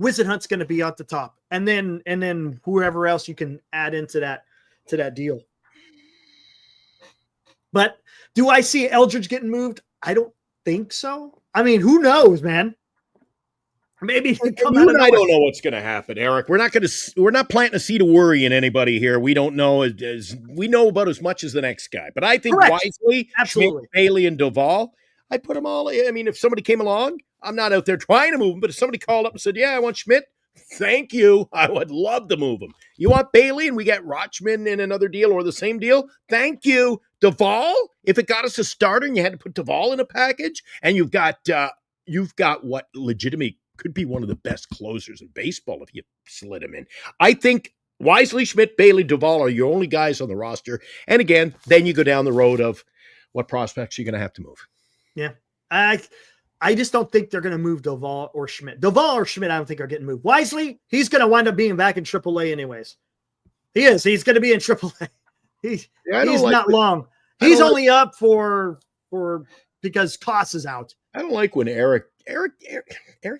C: Wisenhunt's going to be at the top, and then whoever else you can add into that deal. But do I see Eldridge getting moved? I don't think so. I mean, who knows, man? Maybe
D: I don't know what's going to happen, Eric. We're not planting a seed of worry in anybody here. We don't know we know about as much as the next guy. But I think
C: Correct.
D: Wisely,
C: Absolutely.
D: Schmidt, Bailey, and Duvall, I put them all. I mean, if somebody came along, I'm not out there trying to move them. But if somebody called up and said, "Yeah, I want Schmidt," thank you. I would love to move him. You want Bailey, and we get Rochman in another deal or the same deal? Thank you. Duvall, if it got us a starter and you had to put Duvall in a package, and you've got what legitimately could be one of the best closers in baseball if you slid him in. I think Wisely, Schmidt, Bailey, Duvall are your only guys on the roster. And again, then you go down the road of what prospects you're going to have to move.
C: Yeah. I just don't think they're going to move Duvall or Schmidt. Duvall or Schmidt, I don't think are getting moved. Wisely, he's going to wind up being back in AAA anyways. He is. He's going to be in AAA. He's not long. He's only up for because Koss is out.
D: I don't like when Eric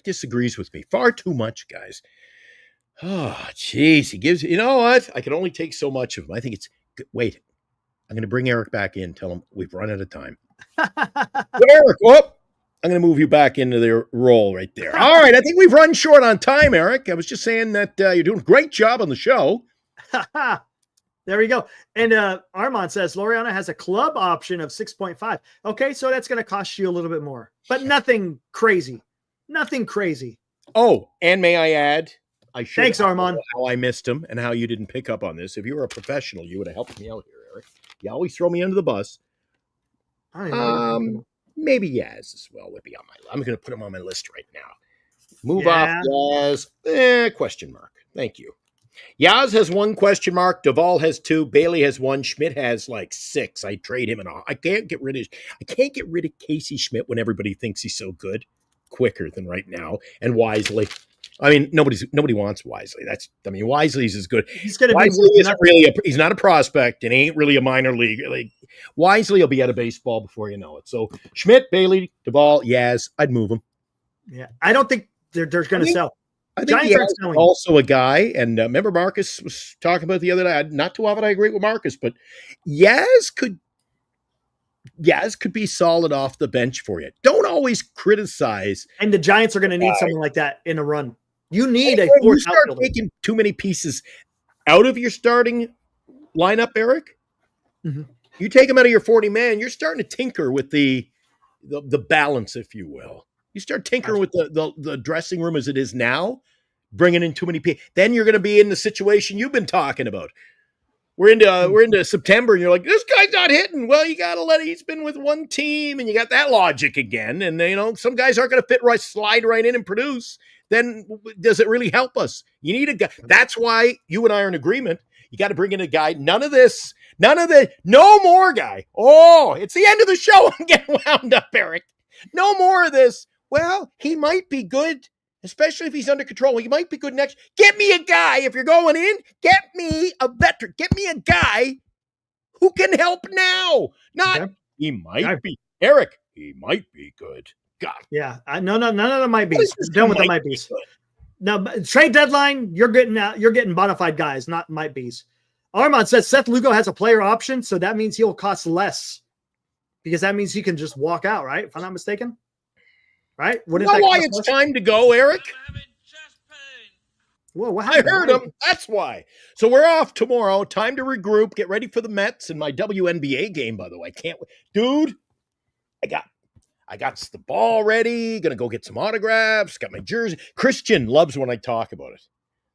D: disagrees with me far too much, guys. Oh, geez. He gives, you know what? I can only take so much of him. I think it's good. Wait, I'm going to bring Eric back in, tell him we've run out of time. Eric, I'm going to move you back into the role right there. All right. I think we've run short on time, Eric. I was just saying that you're doing a great job on the show.
C: There we go. And Armand says Laureano has a club option of 6.5. Okay, so that's going to cost you a little bit more, but nothing crazy. Nothing crazy.
D: Oh, and may I add,
C: Thanks, Armand.
D: How I missed him and how you didn't pick up on this. If you were a professional, you would have helped me out here, Eric. You always throw me under the bus. Maybe Yaz as well would be on my. I'm going to put him on my list right now. Move off Yaz. Question mark. Thank you. Yaz has 1 question mark. Duvall has 2. Bailey has 1. Schmidt has like 6. I trade him and all. I can't get rid of Casey Schmidt when everybody thinks he's so good quicker than right now. And Wisely. I mean, nobody wants Wisely. Wisely's is good.
C: He's going to
D: be he's not a prospect and ain't really a minor league. Like Wisely will be out of baseball before you know it. So Schmidt, Bailey, Duvall, Yaz, I'd move him.
C: Yeah, I don't think they're going to sell.
D: I think Yaz is also a guy, and remember Marcus was talking about the other day. Not too often I agree with Marcus, but Yaz could be solid off the bench for you. Don't always criticize.
C: And the Giants are going to need something like that in a run. You need a
D: fourth
C: fourth
D: start
C: outfielder.
D: Taking too many pieces out of your starting lineup, Eric.
C: Mm-hmm.
D: You take them out of your 40-man, you're starting to tinker with the balance, if you will. You start tinkering with the dressing room as it is now, bringing in too many people. Then you're going to be in the situation you've been talking about. We're into September, and you're like, this guy's not hitting. Well, you got to he's been with one team, and you got that logic again. And, some guys aren't going to slide right in and produce. Then does it really help us? You need a guy. That's why you and I are in agreement. You got to bring in a guy. No more guy. Oh, it's the end of the show. I'm getting wound up, Eric. No more of this. Well, he might be good, especially if he's under control. He might be good next. Get me a guy. If you're going in, get me a veteran. Get me a guy who can help now. He might be. Eric, he might be good. God.
C: Yeah. No, none of them might be. Done with the might be's. No, trade deadline, you're getting bona fide guys, not might be's. Armand says Seth Lugo has a player option, so that means he'll cost less because that means he can just walk out, right? If I'm not mistaken. Right?
D: You know why it's time to go, Eric?
C: Whoa, what
D: happened? I heard him. That's why. So we're off tomorrow. Time to regroup. Get ready for the Mets and my WNBA game, by the way. Can't wait. Dude, I got the ball ready. Gonna go get some autographs. Got my jersey. Christian loves when I talk about it.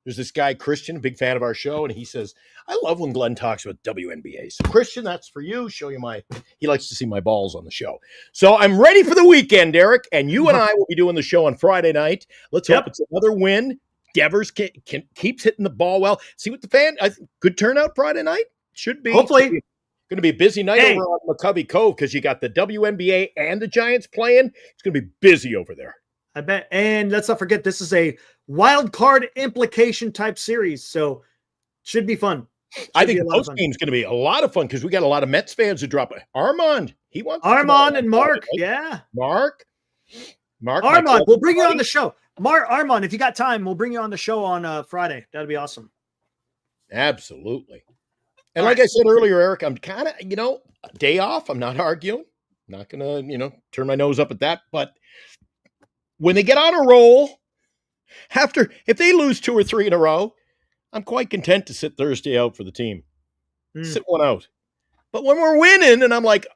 D: There's this guy, Christian, a big fan of our show, and he says, I love when Glenn talks about WNBA. So, Christian, that's for you. Show you he likes to see my balls on the show. So I'm ready for the weekend, Eric, and you and I will be doing the show on Friday night. Let's hope it's another win. Devers keeps hitting the ball well. See what good turnout Friday night? Should be.
C: Hopefully.
D: Going to be a busy night over on McCovey Cove because you got the WNBA and the Giants playing. It's going to be busy over there.
C: I bet. And let's not forget, this is a wild card implication type series. So should be fun.
D: I think the post game is going to be a lot of fun because we got a lot of Mets fans who drop it. Armand and Mark. Yeah. Mark.
C: Armand, we'll bring you on the show. Armand, if you got time, we'll bring you on the show on Friday. That'd be awesome.
D: Absolutely. And like I said earlier, Eric, I'm kind of, day off. I'm not arguing. I'm not going to, turn my nose up at that. But when they get on a roll, if they lose 2 or 3 in a row, I'm quite content to sit Thursday out for the team. Sit one out. But when we're winning, and I'm like,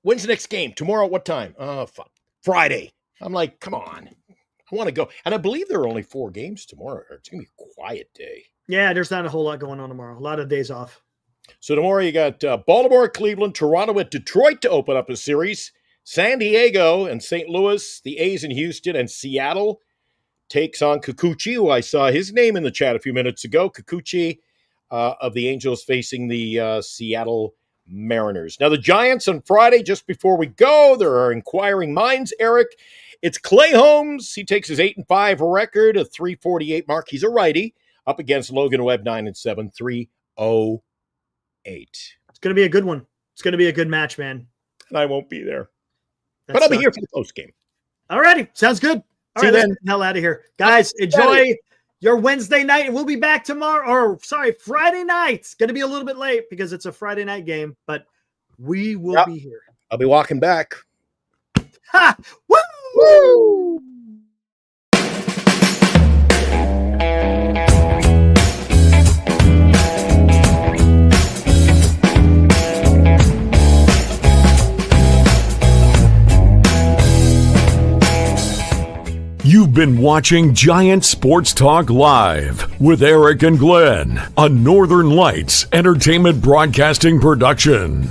D: when's the next game? Tomorrow at what time? Oh, fuck. Friday. I'm like, come on. I want to go. And I believe there are only 4 games tomorrow. It's going to be a quiet day.
C: Yeah, there's not a whole lot going on tomorrow. A lot of days off.
D: So tomorrow you got Baltimore at Cleveland, Toronto at Detroit to open up a series, San Diego and St. Louis, the A's in Houston, and Seattle takes on Kikuchi, who I saw his name in the chat a few minutes ago. Kikuchi of the Angels facing the Seattle Mariners. Now the Giants on Friday, just before we go, there are inquiring minds, Eric. It's Clay Holmes. He takes his 8-5 record, a 348 mark. He's a righty, up against Logan Webb, 9-7, 3-0. It's
C: going to be a good one. It's going to be a good match, man.
D: And I won't be there. But I'll be here for the post game.
C: All righty. Sounds good. All right, let's get the hell out of here. Guys, enjoy your Wednesday night. And we'll be back Friday night. It's going to be a little bit late because it's a Friday night game, but we will be here.
D: I'll be walking back.
C: Ha! Woo! Woo!
A: You've been watching Giant Sports Talk Live with Eric and Glenn, a Northern Lights Entertainment Broadcasting production.